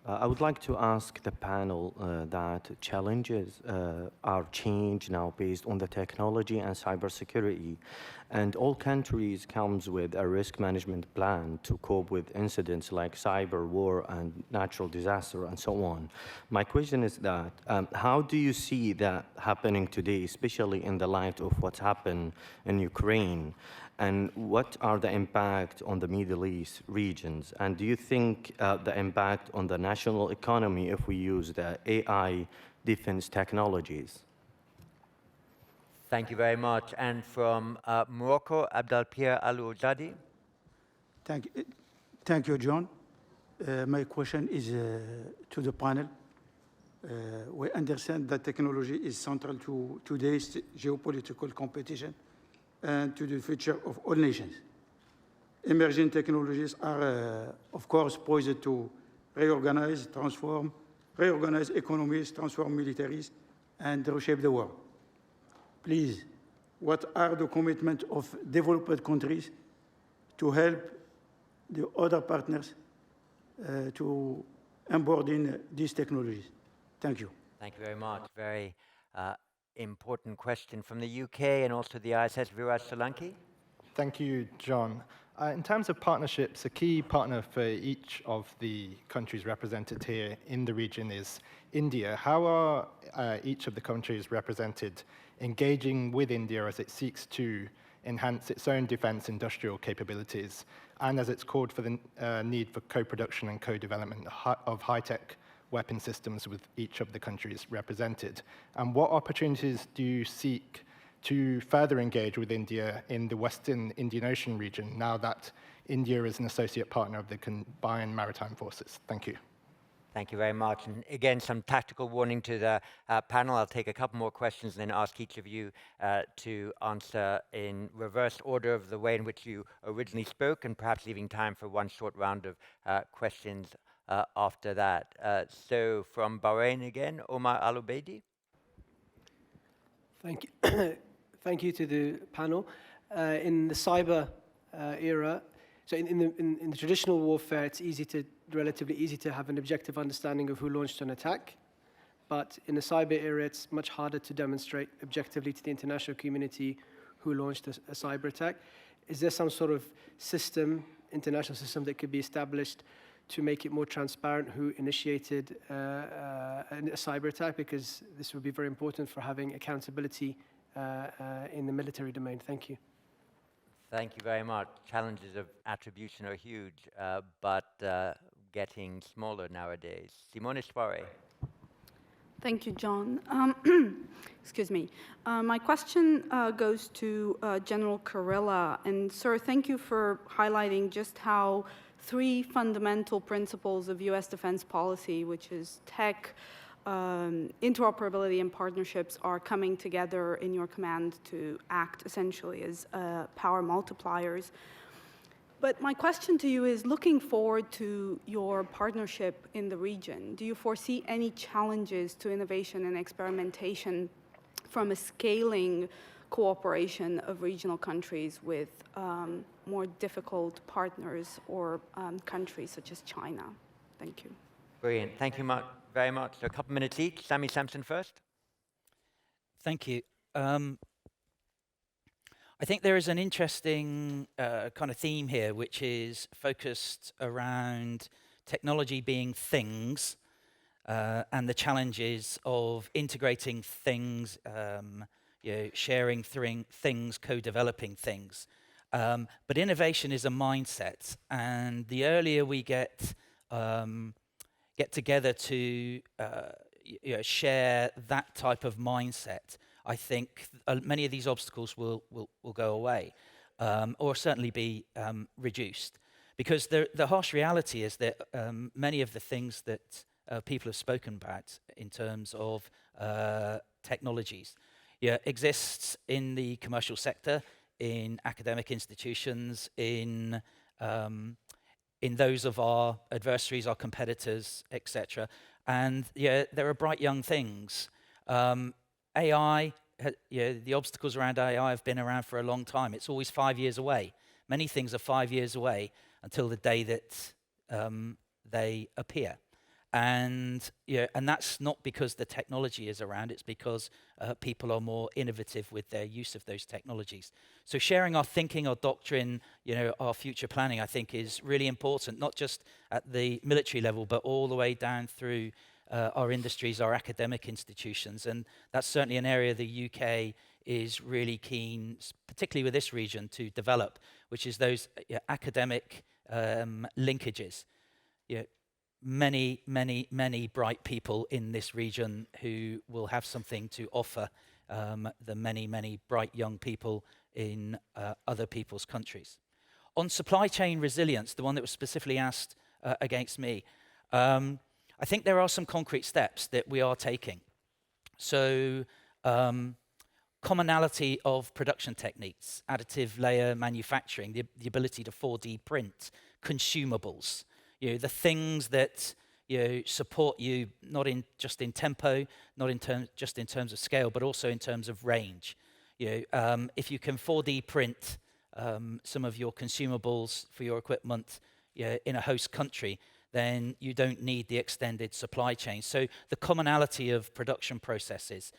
I would like to ask the panel that challenges are changed now based on the technology and cybersecurity, and all countries comes with a risk management plan to cope with incidents like cyber war and natural disaster and so on. My question is that how do you see that happening today, especially in the light of what's happened in Ukraine? And what are the impact on the Middle East regions? And do you think the impact on the national economy if we use the AI defense technologies? Thank you very much. And from Morocco, Abdelpierre Al-Ouzadi. Thank you, John. My question is to the panel. We understand that technology is central to today's geopolitical competition and to the future of all nations. Emerging technologies are, of course, poised to reorganize economies, transform militaries, and reshape the world. Please, what are the commitments of developed countries to help the other partners to onboard in these technologies? Thank you. Thank you very much. Very important question from the UK and also the IISS, Viraj Solanki. Thank you, John. In terms of partnerships, a key partner for each of the countries represented here in the region is India. How are each of the countries represented engaging with India as it seeks to enhance its own defense industrial capabilities, and as it's called for the need for co-production and co-development of high-tech weapon systems with each of the countries represented? And what opportunities do you seek to further engage with India in the Western Indian Ocean region now that India is an associate partner of the combined maritime forces? Thank you. Thank you very much. And again, some tactical warning to the panel. I'll take a couple more questions and then ask each of you to answer in reverse order of the way in which you originally spoke, and perhaps leaving time for one short round of questions after that. So from Bahrain again, Omar Al-Ubaidi. Thank you. Thank you to the panel. In the cyber era, so in the traditional warfare, it's relatively easy to have an objective understanding of who launched an attack. But in the cyber era, it's much harder to demonstrate objectively to the international community who launched a cyber attack. Is there some sort of system, international system, that could be established to make it more transparent who initiated a cyber attack, because this would be very important for having accountability in the military domain. Thank you. Thank you very much. Challenges of attribution are huge, but getting smaller nowadays. Simone Soare. Thank you, John. Excuse me. My question goes to General Kurilla. And sir, thank you for highlighting just how three fundamental principles of U.S. defense policy, which is tech, interoperability, and partnerships, are coming together in your command to act essentially as power multipliers. But my question to you is, looking forward to your partnership in the region, do you foresee any challenges to innovation and experimentation from a scaling cooperation of regional countries with more difficult partners or countries such as China? Thank you. Brilliant. Thank you very much. So a couple minutes each. Sampson first. Thank you. I think there is an interesting kind of theme here, which is focused around technology being things and the challenges of integrating things, sharing things, co-developing things. But innovation is a mindset, and the earlier we get together to share that type of mindset, I think many of these obstacles will go away, or certainly be reduced. Because the harsh reality is that many of the things that people have spoken about in terms of technologies exists in the commercial sector, in academic institutions, in those of our adversaries, our competitors, etc. And there are bright young things. AI, the obstacles around AI have been around for a long time. It's always 5 years away. Many things are 5 years away until the day that they appear. And that's not because the technology is around, it's because people are more innovative with their use of those technologies. So sharing our thinking, our doctrine, our future planning, I think is really important, not just at the military level, but all the way down through our industries, our academic institutions. And that's certainly an area the UK is really keen, particularly with this region, to develop, which is those academic linkages. Many bright people in this region who will have something to offer the many bright young people in other people's countries. On supply chain resilience, the one that was specifically asked against me, I think there are some concrete steps that we are taking. So commonality of production techniques, additive layer manufacturing, the ability to 4D print, consumables, the things that support you not just in tempo, not just in terms of scale, but also in terms of range. If you can 4D print some of your consumables for your equipment in a host country, then you don't need the extended supply chain. So the commonality of production processes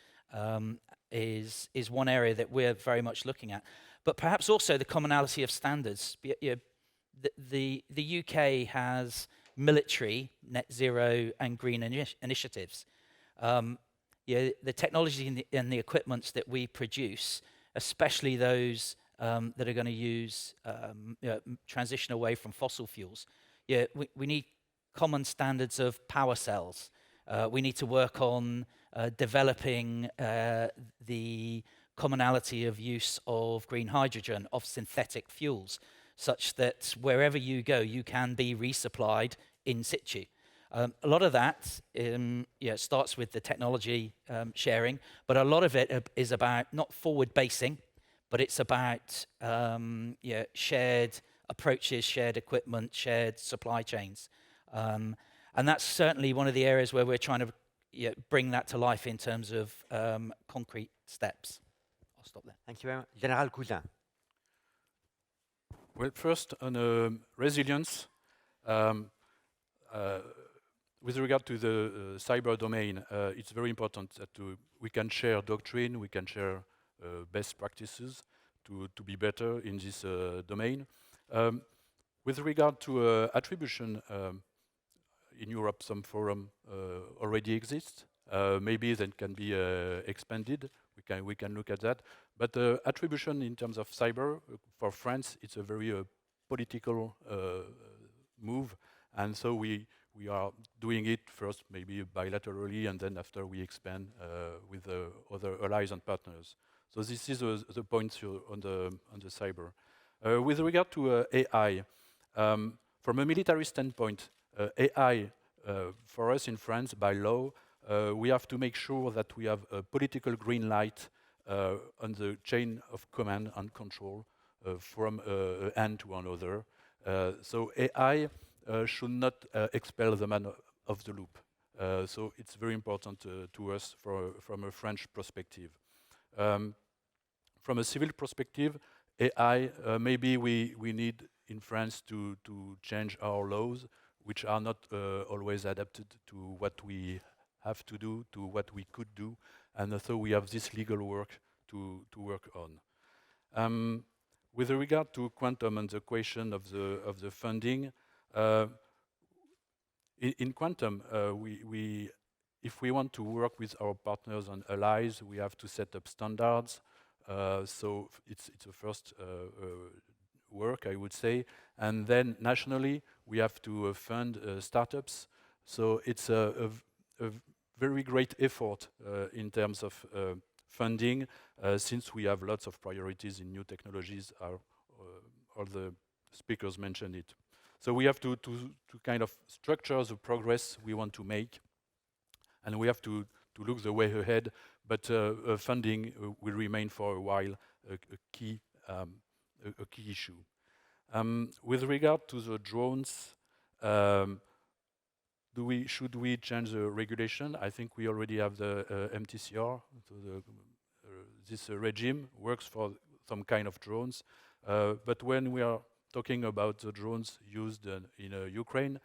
is one area that we're very much looking at. But perhaps also the commonality of standards. The UK has military, net zero, and green initiatives. The technology and the equipments that we produce, especially those that are going to use transition away from fossil fuels, we need common standards of power cells. We need to work on developing the commonality of use of green hydrogen, of synthetic fuels, such that wherever you go, you can be resupplied in situ. A lot of that starts with the technology sharing, but a lot of it is about not forward basing, but it's about shared approaches, shared equipment, shared supply chains. And that's certainly one of the areas where we're trying to bring that to life in terms of concrete steps. I'll stop there. Thank you very much. General Cousin. Well, first on resilience, with regard to the cyber domain, it's very important that we can share doctrine, we can share best practices to be better in this domain. With regard to attribution, in Europe, some forum already exists. Maybe that can be expanded. We can look at that. But attribution in terms of cyber for France, it's a very political move, and so we are doing it first maybe bilaterally, and then after we expand with other allies and partners. So this is the point on the cyber. With regard to AI, from a military standpoint, AI for us in France by law, we have to make sure that we have a political green light on the chain of command and control from end to another. So AI should not expel the man of the loop. So it's very important to us from a French perspective. From a civil perspective, AI, maybe we need in France to change our laws, which are not always adapted to what we have to do, to what we could do, and so we have this legal work to work on. With regard to quantum and the question of the funding, in quantum, if we want to work with our partners and allies, we have to set up standards. So it's a first work, I would say. And then nationally, we have to fund startups. So it's a very great effort in terms of funding, since we have lots of priorities in new technologies. All the speakers mentioned it. So we have to kind of structure the progress we want to make, and we have to look the way ahead. But funding will remain for a while a key issue. With regard to the drones, should we change the regulation? I think we already have the MTCR. So this regime works for some kind of drones. But when we are talking about the drones used in Ukraine,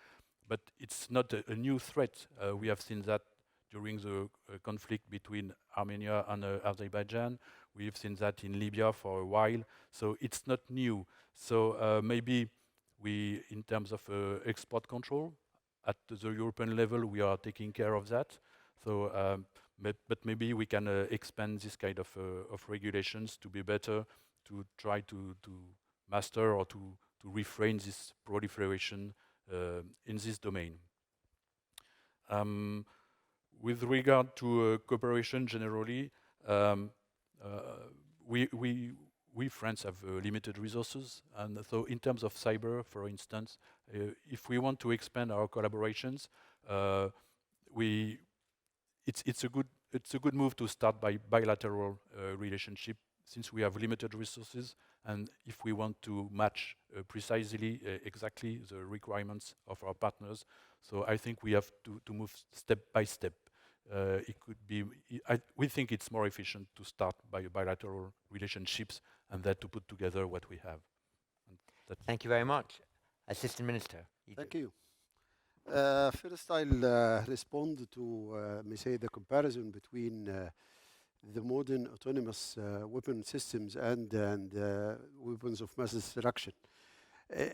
but it's not a new threat. We have seen that during the conflict between Armenia and Azerbaijan. We've seen that in Libya for a while. So it's not new. So maybe we, in terms of export control, at the European level, we are taking care of that. So, but maybe we can expand this kind of regulations to be better, to try to master or to refrain this proliferation in this domain. With regard to cooperation generally, we France have limited resources, and so in terms of cyber, for instance, if we want to expand our collaborations, it's a good move to start by bilateral relationship, since we have limited resources, and if we want to match precisely exactly the requirements of our partners, so I think we have to move step by step. It could be. We think it's more efficient to start by bilateral relationships and then to put together what we have. Thank you very much, Assistant Minister. Thank you. First, I'll respond to say the comparison between the modern autonomous weapon systems and weapons of mass destruction.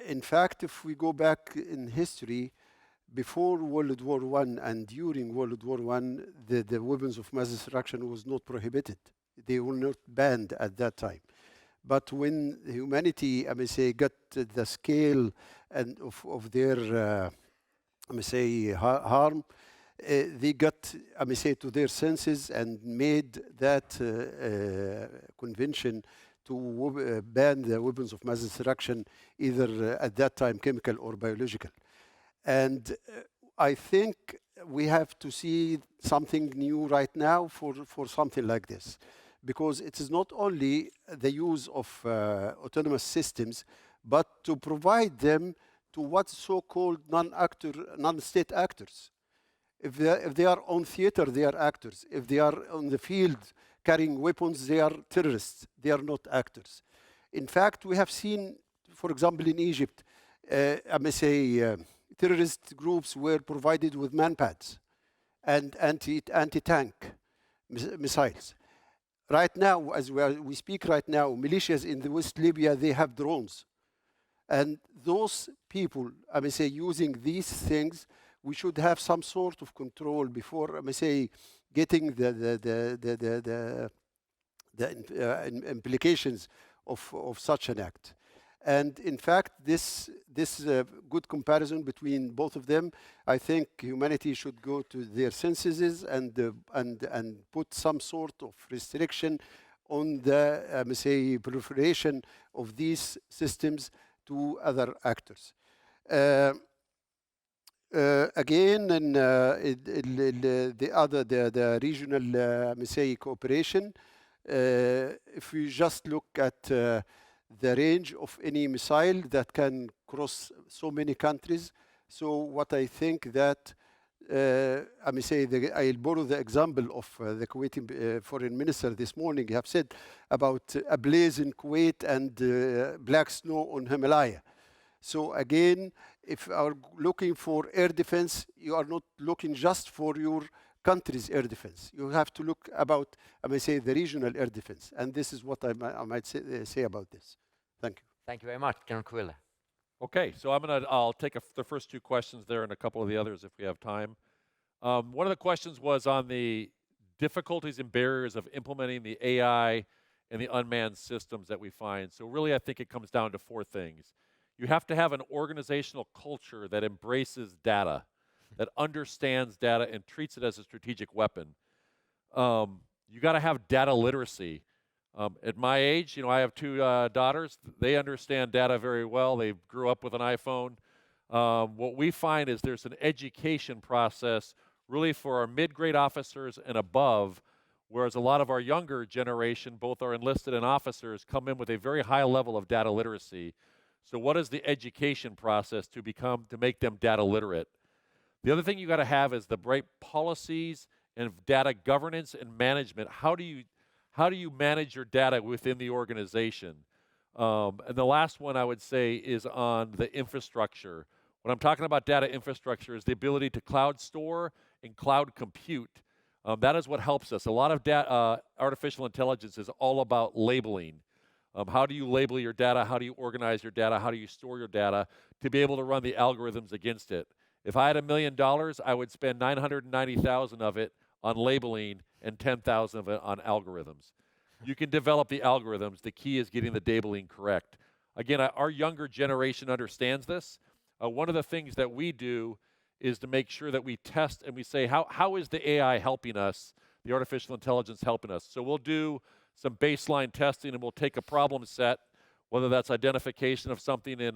In fact, if we go back in history, before World War I and during World War I, the weapons of mass destruction was not prohibited. They were not banned at that time. But when humanity, I may say, got the scale and of their, I may say, harm, they got, I may say, to their senses and made that convention to ban the weapons of mass destruction, either at that time chemical or biological. And I think we have to see something new right now for something like this, because it is not only the use of autonomous systems, but to provide them to what's so-called non-state actors. If they are on theater, they are actors. If they are on the field carrying weapons, they are terrorists. They are not actors. In fact, we have seen, for example, in Egypt, I may say, terrorist groups were provided with manpads and anti-tank missiles. Right now, as we speak right now, militias in the West Libya, they have drones. And those people, I may say, using these things we should have some sort of control before, let me say, getting the implications of such an act. And in fact, this is a good comparison between both of them. I think humanity should go to their senses and put some sort of restriction on the, let me say, proliferation of these systems to other actors. Again, in the regional, let me say, cooperation, if we just look at the range of any missile that can cross so many countries. So what I think that, I may say, I'll borrow the example of the Kuwaiti foreign minister this morning have said about a blaze in Kuwait and black snow on Himalaya. So again, if you are looking for air defense, you are not looking just for your country's air defense. You have to look about, I may say, the regional air defense. And this is what I might say about this. Thank you. Thank you very much, General Kurilla. Okay, so I'll take the first two questions there and a couple of the others if we have time. One of the questions was on the difficulties and barriers of implementing the AI and the unmanned systems that we find. So really, I think it comes down to four things. You have to have an organizational culture that embraces data, that understands data and treats it as a strategic weapon. You got to have data literacy. At my age, I have two daughters. They understand data very well. They grew up with an iPhone. What we find is there's an education process really for our mid-grade officers and above, whereas a lot of our younger generation, both our enlisted and officers, come in with a very high level of data literacy. So what is the education process to make them data literate? The other thing you got to have is the right policies and data governance and management. How do you manage your data within the organization? And the last one I would say is on the infrastructure. When I'm talking about data infrastructure is the ability to cloud store and cloud compute. That is what helps us. A lot of artificial intelligence is all about labeling. How do you label your data? How do you organize your data? How do you store your data to be able to run the algorithms against it? If I had $1 million, I would spend $990,000 of it on labeling and $10,000 of it on algorithms. You can develop the algorithms. The key is getting the labeling correct. Again, our younger generation understands this. One of the things that we do is to make sure that we test and we say, how is the AI helping us, the artificial intelligence helping us? So we'll do some baseline testing and we'll take a problem set, whether that's identification of something in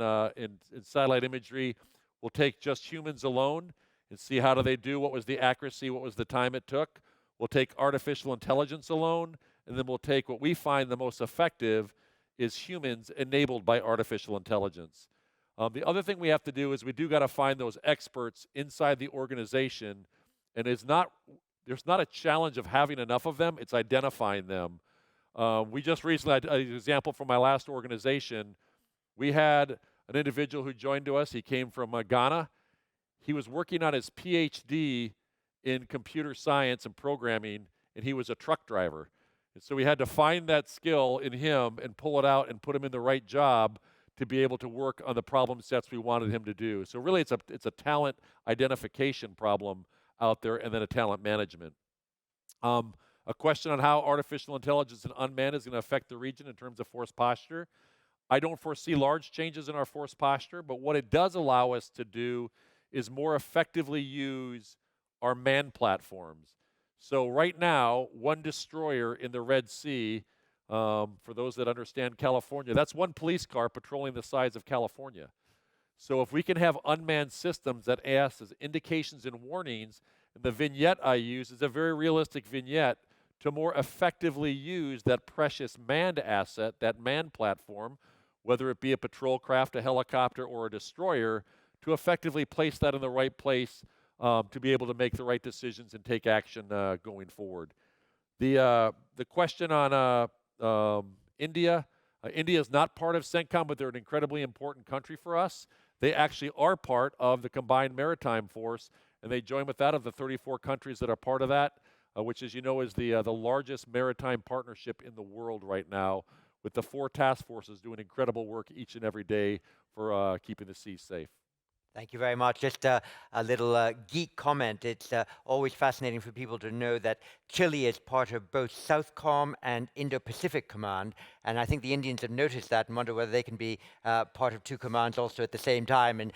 satellite imagery. We'll take just humans alone and see how do they do, what was the accuracy, what was the time it took. We'll take artificial intelligence alone, and then we'll take what we find the most effective is humans enabled by artificial intelligence. The other thing we have to do is we do got to find those experts inside the organization, and there's not a challenge of having enough of them, it's identifying them. We just recently had an example from my last organization. We had an individual who joined to us. He came from Ghana. He was working on his PhD in computer science and programming, and he was a truck driver. And so we had to find that skill in him and pull it out and put him in the right job to be able to work on the problem sets we wanted him to do. So really it's a talent identification problem out there and then a talent management. A question on how artificial intelligence and unmanned is going to affect the region in terms of force posture. I don't foresee large changes in our force posture, but what it does allow us to do is more effectively use our manned platforms. So right now, one destroyer in the Red Sea, for those that understand California, that's one police car patrolling the sides of California. So if we can have unmanned systems that act as indications and warnings, and the vignette I use is a very realistic vignette to more effectively use that precious manned asset, that manned platform, whether it be a patrol craft, a helicopter, or a destroyer, to effectively place that in the right place to be able to make the right decisions and take action going forward. The question on India, India is not part of CENTCOM, but they're an incredibly important country for us. They actually are part of the Combined Maritime Force, and they join with that of the 34 countries that are part of that, which, as you know, is the largest maritime partnership in the world right now, with the 4 task forces doing incredible work each and every day for keeping the seas safe. Thank you very much. Just a little geek comment. It's always fascinating for people to know that Chile is part of both Southcom and Indo-Pacific Command, and I think the Indians have noticed that and wonder whether they can be part of two commands also at the same time and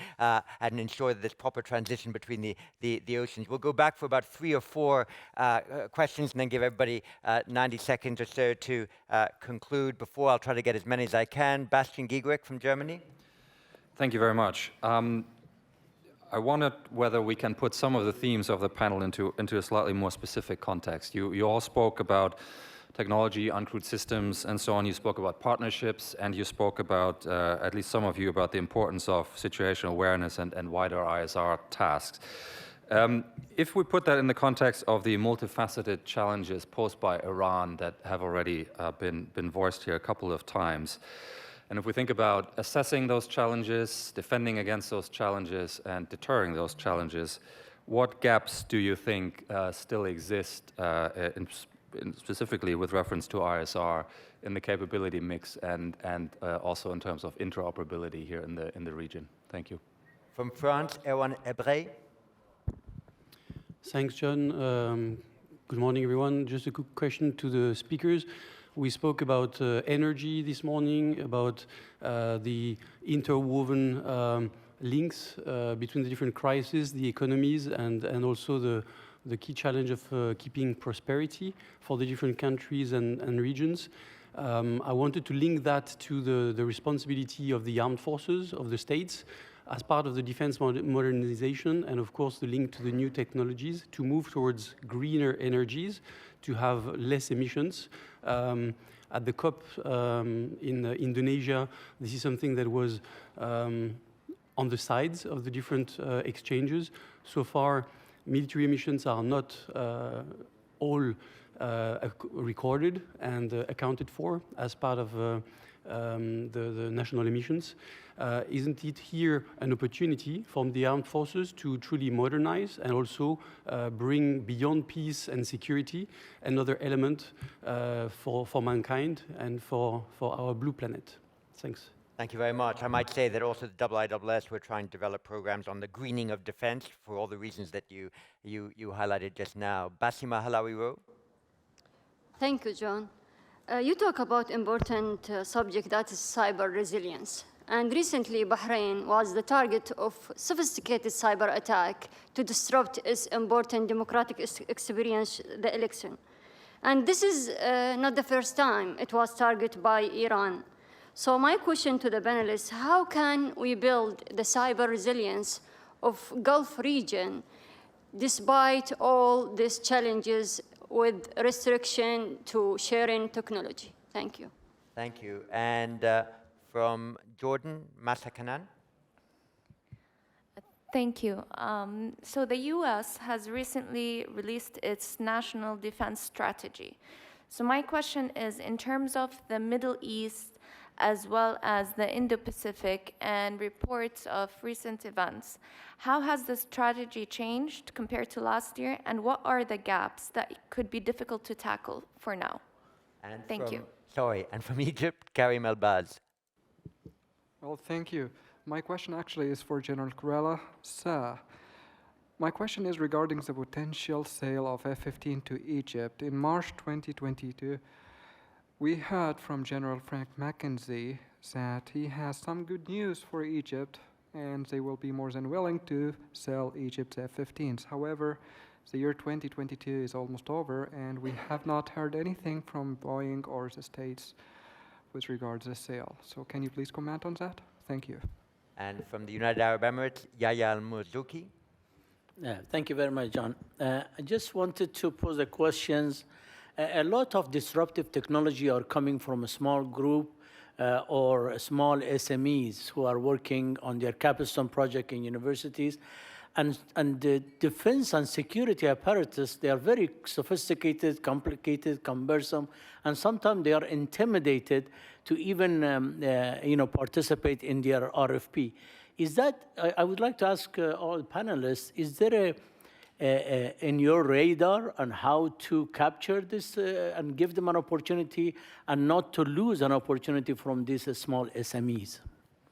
ensure that there's proper transition between the oceans. We'll go back for about 3 or 4 questions and then give everybody 90 seconds or so to conclude. Before, I'll try to get as many as I can. Bastian Giegrick from Germany. Thank you very much. I wondered whether we can put some of the themes of the panel into a slightly more specific context. You all spoke about technology, uncrewed systems, and so on. You spoke about partnerships, and you spoke about, at least some of you, about the importance of situational awareness and wider ISR tasks. If we put that in the context of the multifaceted challenges posed by Iran that have already been voiced here a couple of times, and if we think about assessing those challenges, defending against those challenges, and deterring those challenges, what gaps do you think still exist, specifically with reference to ISR, in the capability mix and also in terms of interoperability here in the region? Thank you. From France, Erwan Ebrey. Thanks, John. Good morning, everyone. Just a quick question to the speakers. We spoke about energy this morning, about the interwoven links between the different crises, the economies, and also the key challenge of keeping prosperity for the different countries and regions. I wanted to link that to the responsibility of the armed forces of the states as part of the defense modernization, and of course the link to the new technologies to move towards greener energies, to have less emissions. At the COP in Indonesia, this is something that was on the sides of the different exchanges. So far, military emissions are not all recorded and accounted for as part of the national emissions. Isn't it here an opportunity from the armed forces to truly modernize and also bring beyond peace and security another element for mankind and for our blue planet? Thanks. Thank you very much. I might say that also the IISS, we're trying to develop programs on the greening of defense for all the reasons that you highlighted just now. Basima Halawi-Rowe. Thank you, John. You talk about important subject, that is cyber resilience. And recently, Bahrain was the target of sophisticated cyber attack to disrupt its important democratic experience, the election. And this is not the first time it was targeted by Iran. So my question to the panelists, how can we build the cyber resilience of Gulf region despite all these challenges with restriction to sharing technology? Thank you. Thank you. And from Jordan, Masa Kanan. Thank you. So the US has recently released its national defense strategy. So my question is, in terms of the Middle East, as well as the Indo-Pacific and reports of recent events, how has the strategy changed compared to last year, and what are the gaps that could be difficult to tackle for now? And Thank you. Sorry, and from Egypt, Karim El-Baz. Well, thank you. My question actually is for General Kurilla. Sir, my question is regarding the potential sale of F-15 to Egypt. In March 2022, we heard from General Frank McKenzie that he has some good news for Egypt, and they will be more than willing to sell Egypt's F-15s. However, the year 2022 is almost over, and we have not heard anything from Boeing or the States with regards to the sale. So can you please comment on that? Thank you. And from the United Arab Emirates, Yahya Al-Murzuki. Thank you very much, John. I just wanted to pose a question. A lot of disruptive technology are coming from a small group or small SMEs who are working on their capstone project in universities. And the defense and security apparatus, they are very sophisticated, complicated, cumbersome, and sometimes they are intimidated to even participate in their RFP. Is that, I would like to ask all panelists, is there in your radar on how to capture this and give them an opportunity and not to lose an opportunity from these small SMEs?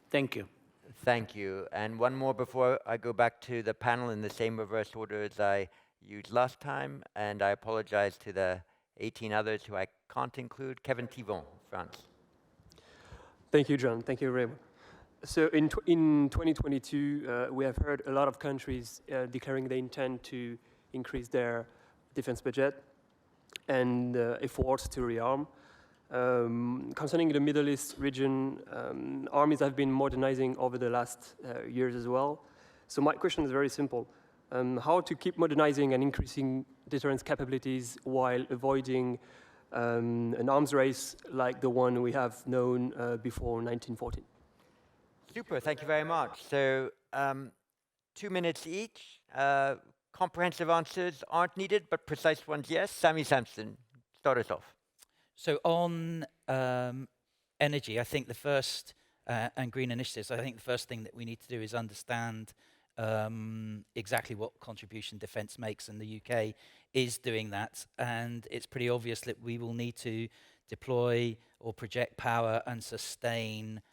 Thank you. Thank you. And one more before I go back to the panel in the same reverse order as I used last time. And I apologize to the 18 others who I can't include. Kevin Thivon, France. Thank you, John. Thank you very much. So in 2022, we have heard a lot of countries declaring they intend to increase their defense budget and efforts to rearm. Concerning the Middle East region, armies have been modernizing over the last years as well. So my question is very simple. How to keep modernizing and increasing deterrence capabilities while avoiding an arms race like the one we have known before 1914? Super, thank you very much. So 2 minutes each. Comprehensive answers aren't needed, but precise ones, yes. Sampson, start us off. So on energy, I think the first, and green initiatives, I think the first thing that we need to do is understand exactly what contribution defence makes, and the UK is doing that. And it's pretty obvious that we will need to deploy or project power and sustain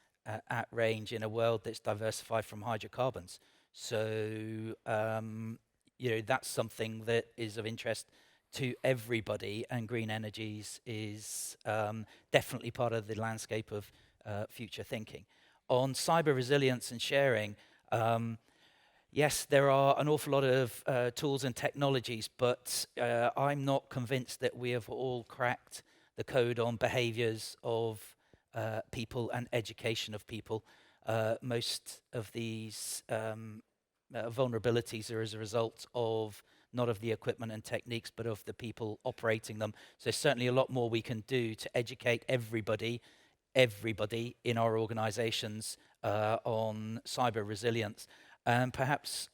at range in a world that's diversified from hydrocarbons. So, that's something that is of interest to everybody, and green energies is definitely part of the landscape of future thinking. On cyber resilience and sharing, yes, there are an awful lot of tools and technologies, but I'm not convinced that we have all cracked the code on behaviors of people and education of people. Most of these vulnerabilities are as a result of not of the equipment and techniques, but of the people operating them. So there's certainly a lot more we can do to educate everybody in our organizations on cyber resilience. And perhaps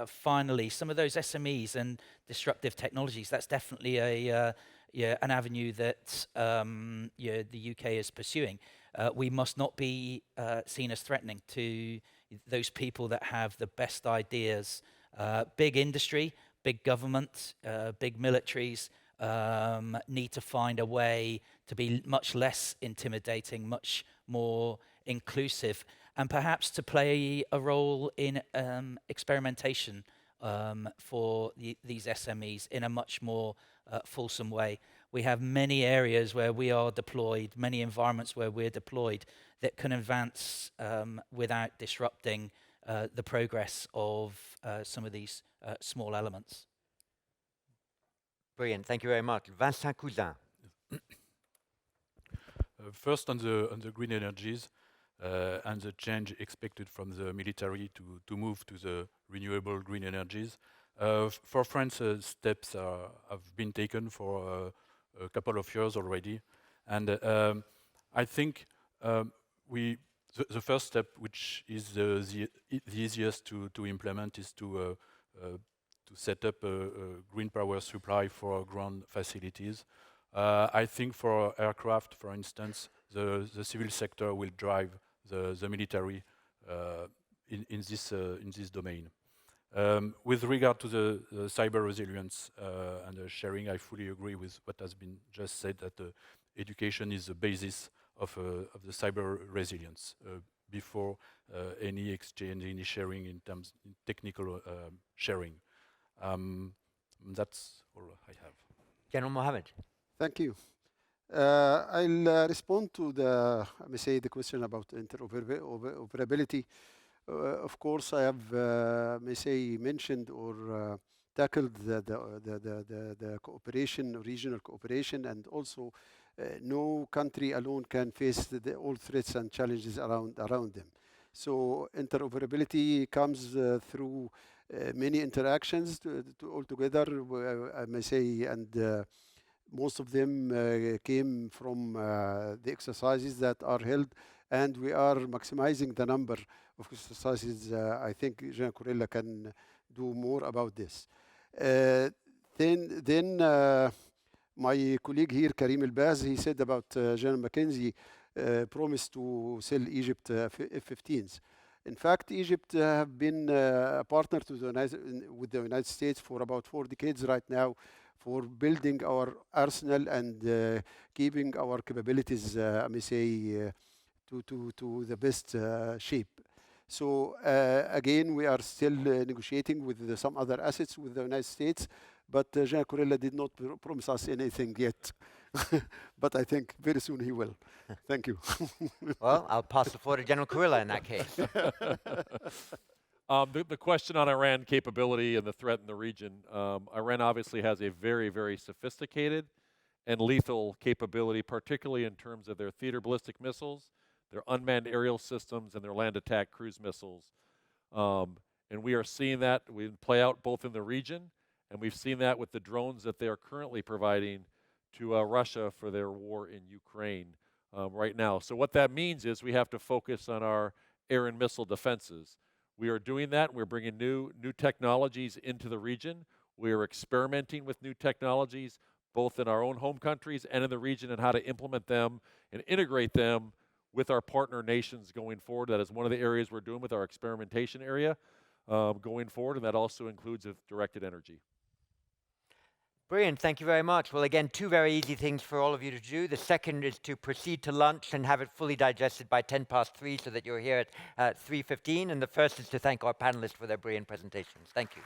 finally, some of those SMEs and disruptive technologies, that's definitely an avenue that the UK is pursuing. We must not be seen as threatening to those people that have the best ideas. Big industry, big government, big militaries need to find a way to be much less intimidating, much more inclusive, and perhaps to play a role in experimentation for these SMEs in a much more fulsome way. We have many areas where we are deployed, many environments where we're deployed that can advance without disrupting the progress of some of these small elements. Brilliant, thank you very much. Vincent Cousin. First on the green energies and the change expected from the military to move to the renewable green energies. For France, steps have been taken for a couple of years already, and I think the first step, which is the easiest to implement, is to set up a green power supply for ground facilities. I think for aircraft, for instance, the civil sector will drive the military in this domain. With regard to the cyber resilience and the sharing, I fully agree with what has been just said, that education is the basis of the cyber resilience before any exchange, any sharing in terms of technical sharing. That's all I have. General Mohamed. Thank you. I'll respond to the question about interoperability. Of course, I have mentioned or tackled the cooperation, regional cooperation, and also no country alone can face all threats and challenges around them. So interoperability comes through many interactions all together, I may say, and most of them came from the exercises that are held, and we are maximizing the number of exercises. I think Jean Kurilla can do more about this. Then my colleague here, Karim El-Baz, he said about General McKenzie promised to sell Egypt F-15s. In fact, Egypt have been a partner with the United States for about 4 decades right now, for building our arsenal and keeping our capabilities, to the best shape. So again, we are still negotiating with some other assets with the United States, but General Kurilla did not promise us anything yet. But I think very soon he will. Thank you. Well, I'll pass the floor to General Kurilla in that case. The question on Iran capability and the threat in the region, Iran obviously has a very, very sophisticated and lethal capability, particularly in terms of their theater ballistic missiles, their unmanned aerial systems, and their land attack cruise missiles. And we are seeing that we play out both in the region, and we've seen that with the drones that they are currently providing to Russia for their war in Ukraine right now. So what that means is we have to focus on our air and missile defenses. We are doing that. We're bringing new technologies into the region. We are experimenting with new technologies, both in our own home countries and in the region, and how to implement them and integrate them with our partner nations going forward. That is one of the areas we're doing with our experimentation area going forward, and that also includes directed energy. Brilliant, thank you very much. Well, again, two very easy things for all of you to do. The second is to proceed to lunch and have it fully digested by 3:10 so that you're here at 3:15. And the first is to thank our panelists for their brilliant presentations. Thank you.